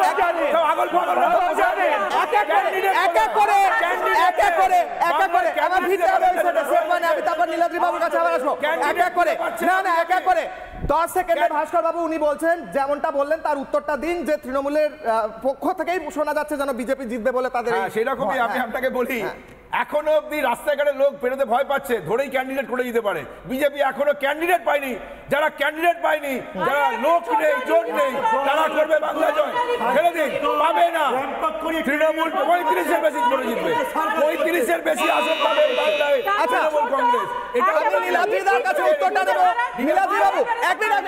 পাগল পাগল জানে। এক এক করে আমার ভিতরে রয়েছে মানে আমি তারপর নীলাদ্রি বাবুর কাছে আবার আসবো। এক এক করে না এক এক করে 10 সেকেন্ডে ভাস্কর বাবু উনি বলছেন, যেমনটা বললেন তার উত্তরটা দিন, যে তৃণমূলের পক্ষ থেকেই শোনা যাচ্ছে যেন বিজেপি জিতবে বলে তাদের। সেরকমই আমি আপনাকে বলি, এখনো অব্দি রাস্তাঘাটে লোক বেরোতে ভয় পাচ্ছে, ধরেই ক্যান্ডিডেট করে দিতে পারে। বিজেপি এখনো ক্যান্ডিডেট পায়নি। যারা ক্যান্ডিডেট পায়নি, যারা লোক নেই, জোট নেই, তারা করবে বাংলা জয়। ছেড়ে দিন, পাবে না। তৃণমূল 35-এর বেশি করে জিতবে, 35-এর বেশি আসন পাবে বাংলায় তৃণমূল কংগ্রেস। এটা আমি নীলাদ্রিদার কাছে উত্তরটা দেব। নীলাদ্রি বাবু 1 মিনিট,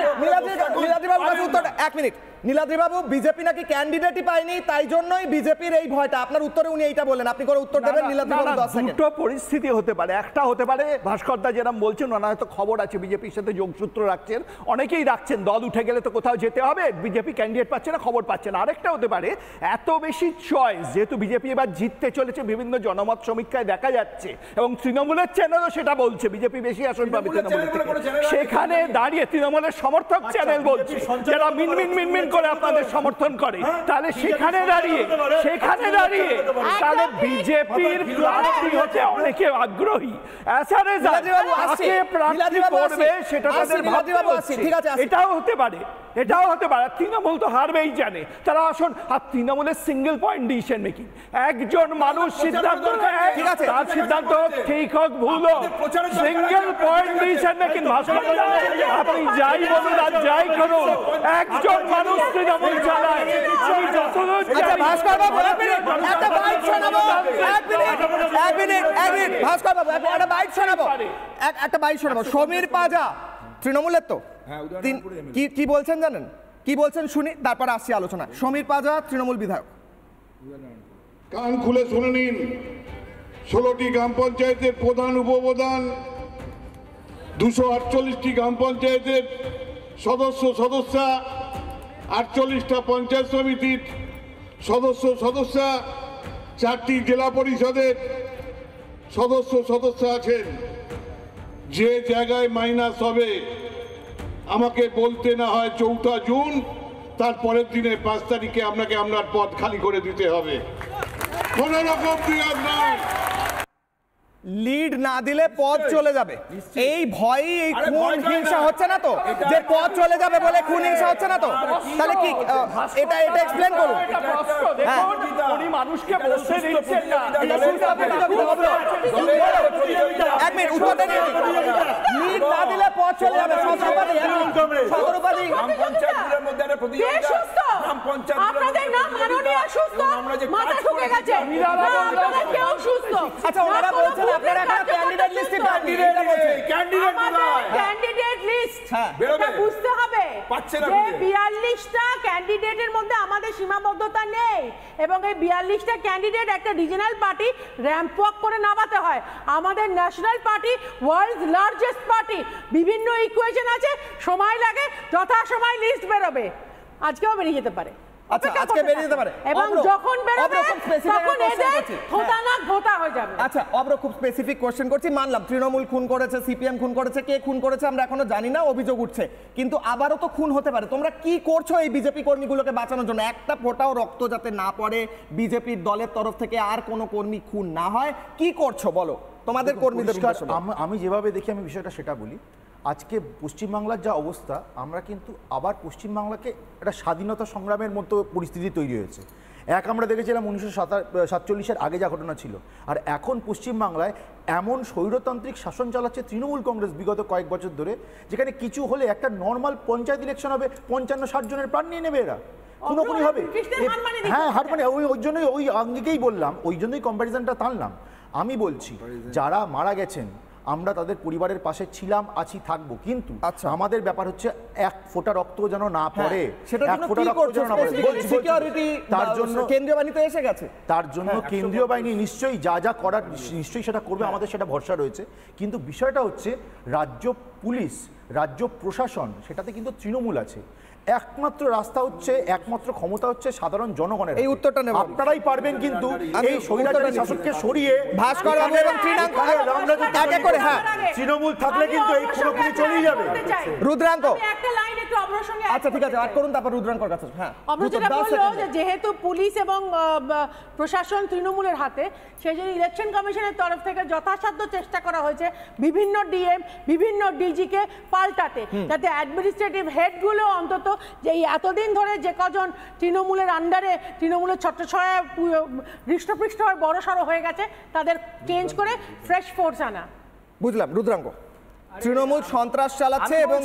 নীলাদ্রি বাবুর কাছে উত্তরটা 1 মিনিট। নীলাদ্রি বাবু, বিজেপি নাকি ক্যান্ডিডেটই পায়নি, তাই জন্যই বিজেপির এই ভয়টা। আপনার উত্তরে উনি এইটা বলেন, আপনি করে উত্তর দেবেন। নীলাদ্রি বাবু 10 সেকেন্ড। দুটো পরিস্থিতি হতে পারে। একটা হতে পারে ভাস্করদা যেরকম বলছেন, ওনার হয়তো খবর আছে, বিজেপির সাথে যোগসূত্র রাখছেন, অনেকেই রাখছেন, দল উঠে গেলে তো কোথাও যেতে হবে, বিজেপি ক্যান্ডিডেট পাচ্ছে না, খবর পাচ্ছে না। আরেকটা হতে পারে এত বেশি চয়েস, যেহেতু বিজেপি এবার জিততে চলেছে, বিভিন্ন জনমত সমীক্ষায় দেখা যাচ্ছে, এবং তৃণমূলের চ্যানেলও সেটা বলছে বিজেপি বেশি আসন পাবে তৃণমূলের থেকে। সেখানে দাঁড়িয়ে তৃণমূলের সমর্থক চ্যানেল বলছে, যারা মিনমিন করে আপনাদের সমর্থন করে, তাহলে সেখানে দাঁড়িয়ে তাহলে বিজেপির প্রার্থী হতে অনেকে আগ্রহী। এটাও হতে পারে, তৃণমূল তো হারবেই জানে, তারা আসুন। আর তৃণমূলের সিঙ্গেল পয়েন্ট ডিসিশন মেকিং, একজন মানুষ সিদ্ধান্ত নেয়, তার সিদ্ধান্ত ঠিক হোক ভুল হোক, সিঙ্গেল পয়েন্ট ডিসিশন মেকিং। আপনি যাই বলুন আর যাই করুন, একজন মানুষ তৃণমূল চালায়। আমি যতদূর ভাস্কর বাবু একটা বাইট শোনাবো, 1 মিনিট ভাস্কর বাবু একটা বাইট শোনাবো। সমীর পাজা তৃণমূলের তো কি বলছেন জানেন? কি বলছেন শুনি, তারপর আসছি আলোচনা। সমীর পাজা তৃণমূল বিধায়ক। কান খুলে শুনে নিন, 16টি গ্রাম পঞ্চায়েতের প্রধান উপপ্রধান, 248টি গ্রাম পঞ্চায়েতের সদস্যা, 48টা পঞ্চায়েত সমিতির সদস্যা, 4টি জেলা পরিষদের সদস্য আছেন। যে জায়গায় মাইনাস হবে আমাকে বলতে না হয় 4 জুন, তারপরের দিনে 5 তারিখে আপনাকে আপনার পদ খালি করে দিতে হবে। কোন রকম বিরোধ নয়। লিড না দিলে পদ চলে যাবে, এই ভয়ই এই খুন হিংসা হচ্ছে না তো, যে পদ চলে যাবে বলে খুন হিংসা হচ্ছে না তো, তাহলে কি এটা এক্সপ্লেন করুন। উনি মানুষকে বলতে দিচ্ছেন না। এক মিনিট, উত্তর দেন। লিড না দিলে পদ চলে যাবে, সদরপালি পঞ্চায়েতগুলোর মধ্যে একটা প্রতিযোগিতা, গ্রাম পঞ্চায়েতগুলোর আপনাদের নাম মাননীয় সুস্থ মাথা ঢুকে গেছে, আপনাদের কেউ সুস্থ। আচ্ছা, ওনারা বলছেন আপনারা একটা ক্যান্ডিডেট লিস্টে ক্যান্ডিডেট লিস্ট এটা বুঝতে হবে যে 42টা ক্যান্ডিডেটের মধ্যে আমাদের সীমাবদ্ধতা নেই, এবং এই 42টা ক্যান্ডিডেট একটা রিজনাল পার্টি র্যাম্প ওয়াক করে নামাতে হয়। আমাদের national party world largest party, বিভিন্ন ইকুয়েশন আছে, সময় লাগে, যথাসময় লিস্ট বেরোবে, আজকেও বেরিয়ে যেতে পারে। আচ্ছা, আজকে বেরিয়ে যেতে পারে, এবং যখন বেরোবে তখন এদের হোতানা ভোতা হয়ে যাবে। আচ্ছা, আমরা খুব স্পেসিফিক কোশ্চেন করছি, মানলাম তৃণমূল খুন করেছে, সিপিএম খুন করেছে, কে খুন করেছে আমরা এখনো জানি না, অভিযোগ উঠছে, কিন্তু আবারও তো খুন হতে পারে। তোমরা কি করছো এই বিজেপি কর্মীগুলোকে বাঁচানোর জন্য? একটা ফোঁটাও রক্ত যাতে না পড়ে, বিজেপির দলের তরফ থেকে আর কোনো কর্মী খুন না হয়, কি করছো বলো তোমাদের কর্মীদের? আমি যেভাবে দেখি আমি বিষয়টা সেটা বলি। আজকে পশ্চিমবাংলার যা অবস্থা, আমরা কিন্তু আবার পশ্চিমবাংলাকে একটা স্বাধীনতা সংগ্রামের মতো পরিস্থিতি তৈরি হয়েছে। আমরা দেখেছিলাম 1947-এর আগে যা ঘটনা ছিল, আর এখন পশ্চিমবাংলায় এমন স্বৈরতান্ত্রিক শাসন চালাচ্ছে তৃণমূল কংগ্রেস বিগত কয়েক বছর ধরে, যেখানে কিছু হলে একটা নর্মাল পঞ্চায়েত ইলেকশন হবে, 55-60 জনের প্রাণ নিয়ে নেবে এরা, খুনোখুনি হবে। হ্যাঁ, হার মানে ওই জন্যই ওই আঙ্গিকেই বললাম, ওই জন্যই কম্প্যারিজনটা টানলাম। আমি বলছি যারা মারা গেছেন আমরা তাদের পরিবারের পাশে ছিলাম, আছি, থাকবো, কিন্তু আমাদের ব্যাপার হচ্ছে এক ফোঁটা রক্ত যেন না পড়ে, তার জন্য কেন্দ্রীয় বাহিনী তো এসে গেছে, তার জন্য কেন্দ্রীয় বাহিনী নিশ্চয়ই যা করার নিশ্চয়ই সেটা করবে, আমাদের সেটা ভরসা রয়েছে। কিন্তু বিষয়টা হচ্ছে রাজ্য পুলিশ, রাজ্য প্রশাসন, সেটাতে কিন্তু তৃণমূল আছে। একমাত্র রাস্তা হচ্ছে, একমাত্র ক্ষমতা হচ্ছে সাধারণ জনগণের। এই উত্তরটা নেব, আপনারাই পারবেন, কিন্তু এই স্বৈরাচারী শাসককে সরিয়ে ভাস্কর এবং তৃণমূল থাকলে কিন্তু এই পুরোপুরি চলেই যাবে। রুদ্রাঙ্ক একটা লাইন একটু অবসর সঙ্গে, আচ্ছা ঠিক আছে, আর করুন, তারপর রুদ্রাঙ্কর কাছে। হ্যাঁ, অবশ্য যেটা বললো যে যেহেতু পুলিশ এবং প্রশাসন তৃণমূলের হাতে, সেই জন্য ইলেকশন কমিশনের তরফ থেকে যথাসাধ্য চেষ্টা করা হয়েছে বিভিন্ন ডিএম, বিভিন্ন ডিজিকে পাল্টাতে, যাতে অ্যাডমিনিস্ট্রেটিভ হেডগুলো অন্তত যে এতদিন ধরে যে কজন তৃণমূলের আন্ডারে তৃণমূলের ছত্রছায়া হৃষ্টপৃষ্ট হয়ে বড় সড়ো হয়ে গেছে, তাদের চেঞ্জ করে ফ্রেশ ফোর্স আনা। বুঝলাম। রুদ্রাঙ্ক, তৃণমূল সন্ত্রাস চালাচ্ছে এবং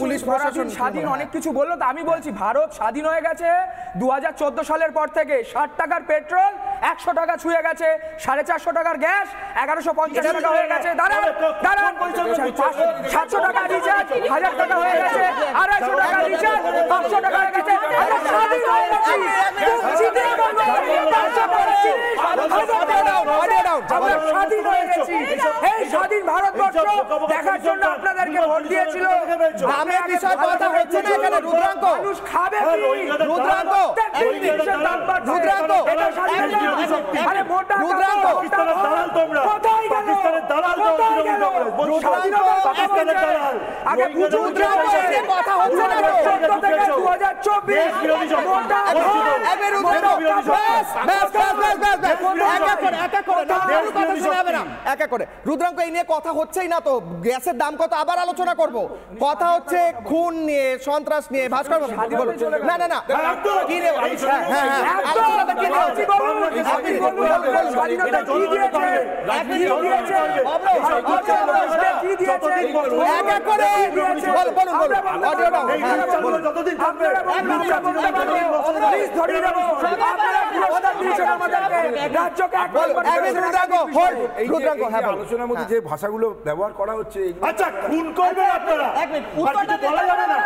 পুলিশ প্রশাসন স্বাধীন অনেক কিছু বললো, তো আমি বলছি ভারত স্বাধীন হয়ে গেছে 2014 সালের পর থেকে। 60 টাকার পেট্রোল 100 টাকা ছুঁয়ে গেছে, 450 টাকার গ্যাস 1150 টাকা হয়ে গেছে, 700 টাকা রিচার্জ 1000 টাকা হয়ে গেছে, 250 টাকা রিচার্জ 500 টাকা হয়ে গেছে। আমরা স্বাধীন হয়ে গেছি, আমরা স্বাধীন হয়ে গেছি। এই স্বাধীন ভারতবর্ষ দেখার জন্য আপনাদেরকে ভোট দিয়েছিল। দামের বিষয় কথা হচ্ছে না এখানে। রুদ্রাঙ্ক, মানুষ খাবে কি? রুদ্রাঙ্ক, আরে মোটা রুদ্রাঙ্ক, দালাল তোমরা, পাকিস্তানের দালাল, পাকিস্তানের দালাল। আগে বুঝুন কথা হচ্ছে না তো। 2024 মোটা রুদ্রাঙ্ক, এই নিয়ে কথা হচ্ছেই না তো, গ্যাসের দাম কত আবার আলোচনা করব, কথা হচ্ছে খুন নিয়ে, সন্ত্রাস নিয়ে। ভাস্কর বাবু, না না না, কি নিয়ে আলোচনাটা কি নিয়ে হচ্ছে? আলোচনার মধ্যে যে ভাষাগুলো ব্যবহার করা হচ্ছে, আচ্ছা খুন করবেন আপনারা, বলা যাবে না,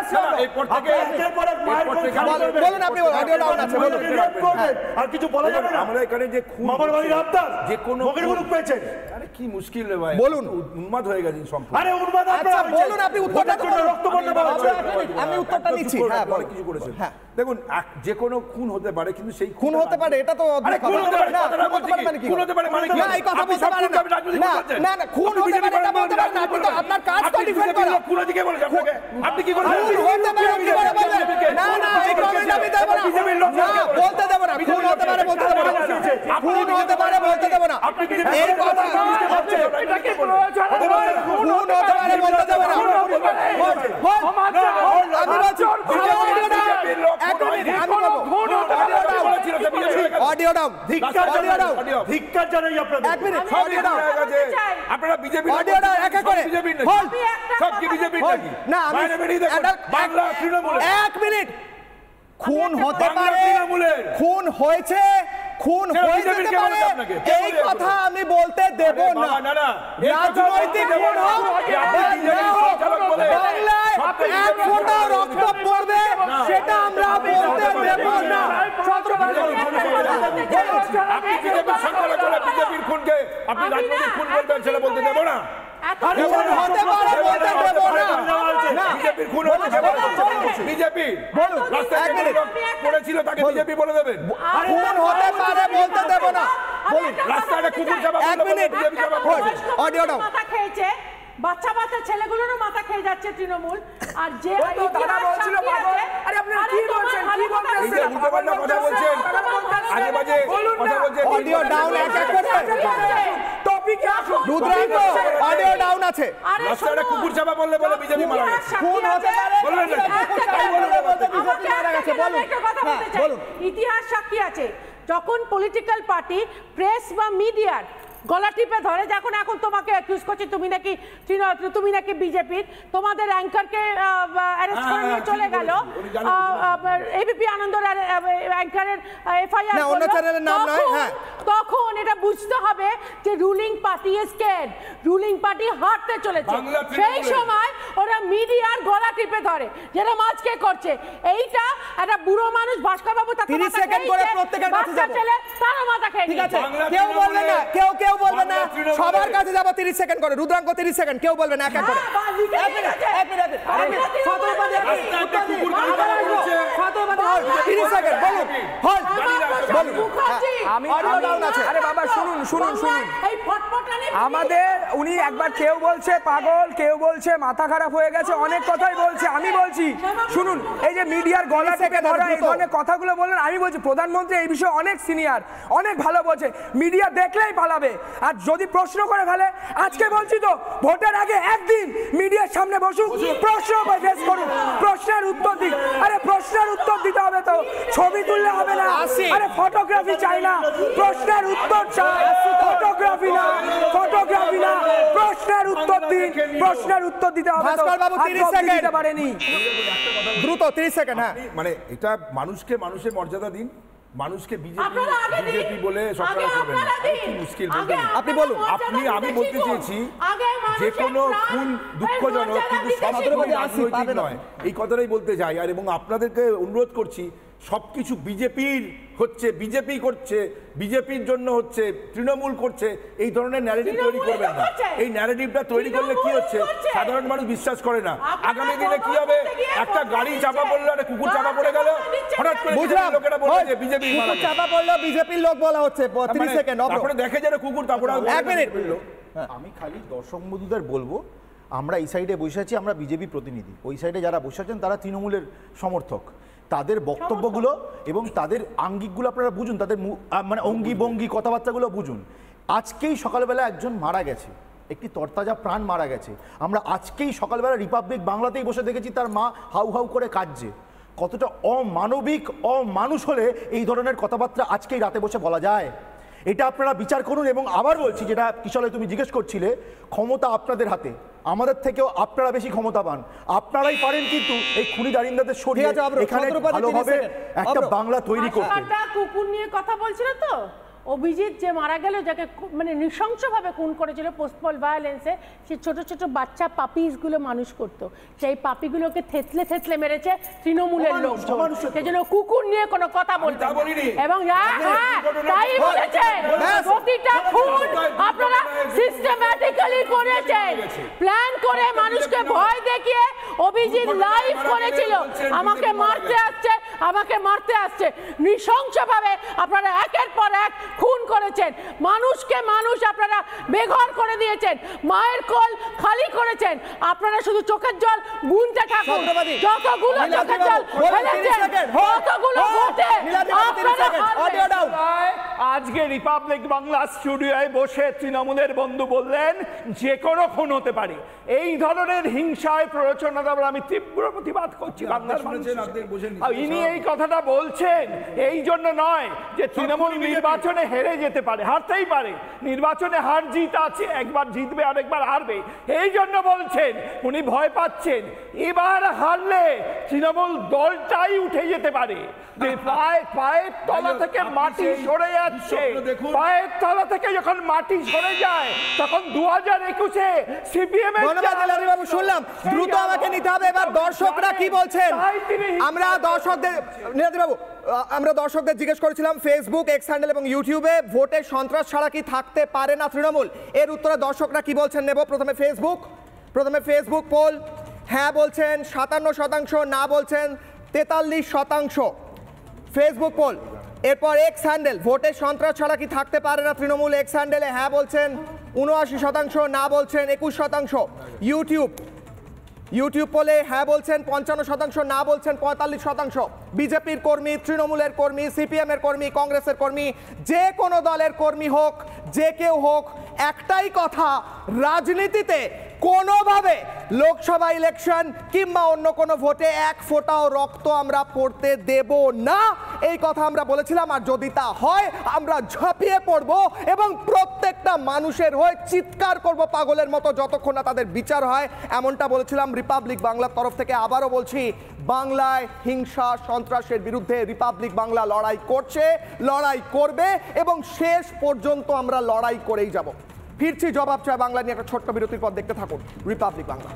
আর কিছু বলা যাবে না। আমরা এখানে যে মামার বাড়ির আবদার যে কোনো পেয়েছেন, আরে কি মুশকিল রে ভাই, বলুন। উন্মাদ হয়ে গেছেন সম্পূর্ণ। আরে উন্মাদ আপনারা বলুন, আপনি উত্তরটা রক্তবর্ণ আমি উত্তরটা নিচ্ছি। হ্যাঁ, বলে কিছু করেছেন। দেখুন, যে কোনো খুন হতে পারে, কিন্তু সেই খুন হতে পারে, এটা তো খুন হতে পারে মানে কি? না, এই কথা বলতে পারে না। না না, খুন হতে পারে এটা বলতে পারে না। আপনি তো আপনার কাজ তো ডিফেন্ড করা। খুন দিকে বলেন আপনাকে, আপনি কি করেন? খুন হতে পারে কি করে বলবেন? না না, এই কমেন্ট আমি দেব না, না বলতে দেব না। খুন হতে পারে বলতে দেব না। খুন হতে পারে বলতে দেব না। এই কথা খুন হতে পারে বলতে দেব না। আমি বলছি অডিও ডাউন, ধিক্কার জানাই আপনাদের। এক মিনিট, অডিও ডাউন, আপনারা বিজেপি অডিও ডাউন, এক এক করে সব কি বিজেপি নাকি? না আমি বাংলা তৃণমূল। এক মিনিট, খুন হতে পারে, খুন হয়েছে, খুন হয়েছে এই কথা আমি বলতে দেব না। রাজনৈতিক খুন হোক, বাংলায় এক ফোঁটা রক্ত পড়বে সেটা আমরা বলতে দেব না। আপনি বিজেপির সংখ্যালঘু বিজেপির খুনকে আপনি রাজনৈতিক খুন বলবেন সেটা বলতে দেব না। খুন হতে পারে বলতে দেব না। বিজেপির খুন হচ্ছে, বিজেপি রাস্তায় পড়েছিল তাকে বিজেপি বলে দেবেন। খুন হতে পারে বলতে দেব না। রাস্তায় কুকুর চাপা, এক মিনিট, অডিও ডাউন। মাথা খেয়েছে, বাচ্চা বাচ্চা ছেলেগুলোরও মাথা খেয়ে যাচ্ছে তৃণমূল। আর যে দাদা বলছিল আরে আপনি কি বলছেন, কি বলছেন, এই যে উল্টোপাল্টা কথা বলছেন, আজে বাজে কথা বলছেন। অডিও ডাউন, এক এক করে টপিকে আসুন। রুদ্রাঙ্গ, অডিও ডাউন আছে। রাস্তায় কুকুর চাপা বললে বলে বিজেপি মারা গেছে। খুন হতে পারে বলবেন না বলুন। ইতিহাস সাক্ষী আছে, যখন পলিটিক্যাল পার্টি প্রেস বা মিডিয়ার গলা টিপে ধরে, যখন এখন তোমাকে অ্যাকিউজ করছে তুমি নাকি বিজেপির, তোমাদের অ্যাঙ্কারকে অ্যারেস্ট করে নিয়ে চলে গেল, এবিপি আনন্দর অ্যাঙ্কারের এফআইআর, তখন এটা বুঝতে হবে যে ruling party is scared, ruling party হারতে চলেছে। সেই সময় ওরা মিডিয়ার গলা টিপে ধরে, যেটা আজকে করছে। এইটা একটা বুড়ো মানুষ, ভাস্কর বাবু, 30 সেকেন্ড করে প্রত্যেকের কাছে যাব, তারা মাথা খেয়ে ঠিক আছে? কেউ বলবে না, কেউ বলবে না, সবার কাছে যাব। 30 সেকেন্ড করে রুদ্রাঙ্গ, 30 সেকেন্ড, কেউ বলবে না, এক এক করে। এক মিনিট, 30 সেকেন্ড বলুন। আরে বাবা শুনুন, আমাদের উনি একবার কেউ বলছে পাগল, কেউ বলছে মাথা খারাপ হয়ে গেছে, অনেক কথাই বলছে। আমি বলছি শুনুন, এই যে মিডিয়ার গলা থেকে ধরা এই ধরনের কথাগুলো বললেন, আমি বলছি প্রধানমন্ত্রী এই বিষয়ে অনেক সিনিয়র, অনেক ভালো বলছে। মিডিয়া দেখলেই পালাবে, আর যদি প্রশ্ন করে ফেলে, আজকে বলছি তো ভোটের আগে একদিন মিডিয়ার সামনে বসুক, প্রশ্ন ফেস করুক, প্রশ্নের উত্তর দিক। আরে প্রশ্নের উত্তর দিতে হবে তো, ছবি তুললে হবে না। আরে ফটোগ্রাফি চাই না, প্রশ্নের উত্তর চাই, ফটোগ্রাফি না, প্রশ্নের উত্তর দিন, প্রশ্নের উত্তর দিতে হবে। ভাস্কর বাবু 30 সেকেন্ড পারেনি, দ্রুত 30 সেকেন্ড। হ্যাঁ, মানে এটা মানুষকে মানুষের মর্যাদা দিন, মানুষকে বিজেপি বলে সরকার করবেন না, কি মুশকিল বলতে। আপনি বলুন। আমি বলতে চেয়েছি যে কোনো খুন দুঃখজনক, কিন্তু সব রাজনৈতিক নয়, এই কথাটাই বলতে চাই। আর এবং আপনাদেরকে অনুরোধ করছি, সবকিছু বিজেপির হচ্ছে, বিজেপি করছে, বিজেপির জন্য হচ্ছে, তৃণমূল করছে, এই ধরনের ন্যারেটিভ তৈরি করবেন না। এই ন্যারেটিভটা তৈরি করলে কি হচ্ছে, সাধারণ মানুষ বিশ্বাস করে না। আগামী দিনে কি হবে, একটা গাড়ি চাপা পড়লো, একটা কুকুর চাপা পড়ে গেল, হঠাৎ করে লোকেরা বলছে যে বিজেপি চাপা পড়লো, বিজেপির লোক বলা হচ্ছে। 30 সেকেন্ড, তারপরে দেখে যারা কুকুর, তারপরে 1 মিনিট। আমি খালি দর্শক বন্ধুদের বলবো, আমরা এই সাইডে বসে আছি, আমরা বিজেপি প্রতিনিধি, ওই সাইডে যারা বসে আছেন তারা তৃণমূলের সমর্থক। তাদের বক্তব্যগুলো এবং তাদের আঙ্গিকগুলো আপনারা বুঝুন, তাদের মানে অঙ্গি ভঙ্গি কথাবার্তাগুলো বুঝুন। আজকেই সকালবেলা একজন মারা গেছে, একটি তরতাজা প্রাণ মারা গেছে। আমরা আজকেই সকালবেলা রিপাবলিক বাংলাতেই বসে দেখেছি তার মা হাউ হাউ করে কাঁদছে। কতটা অমানবিক, অমানুষ হলে এই ধরনের কথাবার্তা আজকেই রাতে বসে বলা যায়? এটা আপনারা বিচার করুন। এবং আবার বলছি, যেটা কিশোরে তুমি জিজ্ঞেস করছিলে, ক্ষমতা আপনাদের হাতে, আমাদের থেকেও আপনারা বেশি ক্ষমতাবান, আপনারাই পারেন কিন্তু এই খুনি দারিন্দাদের সরিয়ে এখানে ভালোভাবে একটা বাংলা তৈরি করতে। কুকুর নিয়ে কথা বলছিল তো, অভিজিৎ যে মারা গেল, যাকে মানে নৃশংসভাবে খুন করেছিল পোস্টপল ভায়োলেন্সে, সে ছোট ছোট বাচ্চা পাপিসগুলো মানুষ করতো, সেই পাপিগুলোকে থেতলে থেতলে মেরেছে তৃণমূলের লোক। সেই জন্য কুকুর নিয়ে কোনো কথা বলতে, এবং তাই বলেছে প্রতিটা খুন আপনারা সিস্টেম্যাটিক্যালি করেছেন, প্ল্যান করে মানুষকে ভয় দেখিয়ে। অভিজিৎ লাইভ করেছিল আমাকে মারতে আসছে, আমাকে মারতে আসছে। নৃশংসভাবে আপনারা একের পর এক খুন করেছেন, মানুষকে মানুষ আপনারা বেঘর করে দিয়েছেন, মায়ের কোল খালি করেছেন। আপনারা শুধু চোখের জল গুনতে থাকুন, যতগুলো চোখের জল ফেলেছেন ততগুলো ভোটে আপনারা হারবেন। আজকে রিপাবলিক বাংলা স্টুডিওয় বসে তৃণমূলের বন্ধু বললেন যে কোনো খুন হতে পারে। এই ধরনের হিংসায় প্ররোচনার আমি তীব্র প্রতিবাদ করছি বাংলার মানুষের। ইনি এই কথাটা বলছেন এই জন্য নয় যে তৃণমূল নির্বাচনে হেরে যেতে পারে, হারতেই পারে, নির্বাচনে হার জিত আছে, একবার জিতবে আরেকবার হারবে, এই জন্য বলছেন। উনি ভয় পাচ্ছেন এবার হারলে তৃণমূল দলটাই উঠে যেতে পারে। পায়ের তলা থেকে মাটি সরে যাচ্ছে, পায়ের তলা থেকে যখন মাটি সরে যায় তখন 2021-এ সিপিএম বাবু শুনলাম, দ্রুত আমাকে নিতে হবে। এবার দর্শকরা কি বলছেন আমরা দর্শকদের জিজ্ঞেস করেছিলাম ফেসবুক, এক্স হ্যান্ডেল এবং ইউটিউবে, ভোটে সন্ত্রাস ছাড়া কি থাকতে পারে না তৃণমূল? এর উত্তরে দর্শকরা কি বলছেন নেব। প্রথমে ফেসবুক পোল, হ্যাঁ বলছেন 57%, না বলছেন 43%। Facebook poll. এরপর এক্স হ্যান্ডেল, ভোটে সন্ত্রাস ছাড়া কি থাকতে পারে না তৃণমূল? এক্স হ্যান্ডেলে হ্যাঁ বলছেন 79%, না বলছেন 21%। ইউটিউব পোলে হ্যাঁ বলছেন 55%, না বলছেন 45%। বিজেপির কর্মী, তৃণমূলের কর্মী, সিপিএম এর কর্মী, কংগ্রেসের কর্মী, যে কোনো দলের কর্মী হোক, যে কেউ হোক, একটাই কথা, রাজনীতিতে কোনোভাবে লোকসভা ইলেকশন কিংবা অন্য কোনো ভোটে এক ফোঁটাও রক্ত আমরা পড়তে দেব না, এই কথা আমরা বলেছিলাম। আর যদি তা হয় আমরা ঝাঁপিয়ে পড়ব এবং প্রত্যেকটা মানুষের হয়ে চিৎকার করব পাগলের মতো যতক্ষণ না তাদের বিচার হয়, এমনটা বলেছিলাম রিপাবলিক বাংলার তরফ থেকে। আবারও বলছি, বাংলায় হিংসা সন্ত্রাসের বিরুদ্ধে রিপাবলিক বাংলা লড়াই করছে, লড়াই করবে এবং শেষ পর্যন্ত আমরা লড়াই করেই যাব। ফিরছি জবাব চায় বাংলা নিয়ে একটা ছোট্ট বিরতির পর। দেখতে থাকুন রিপাবলিক বাংলা।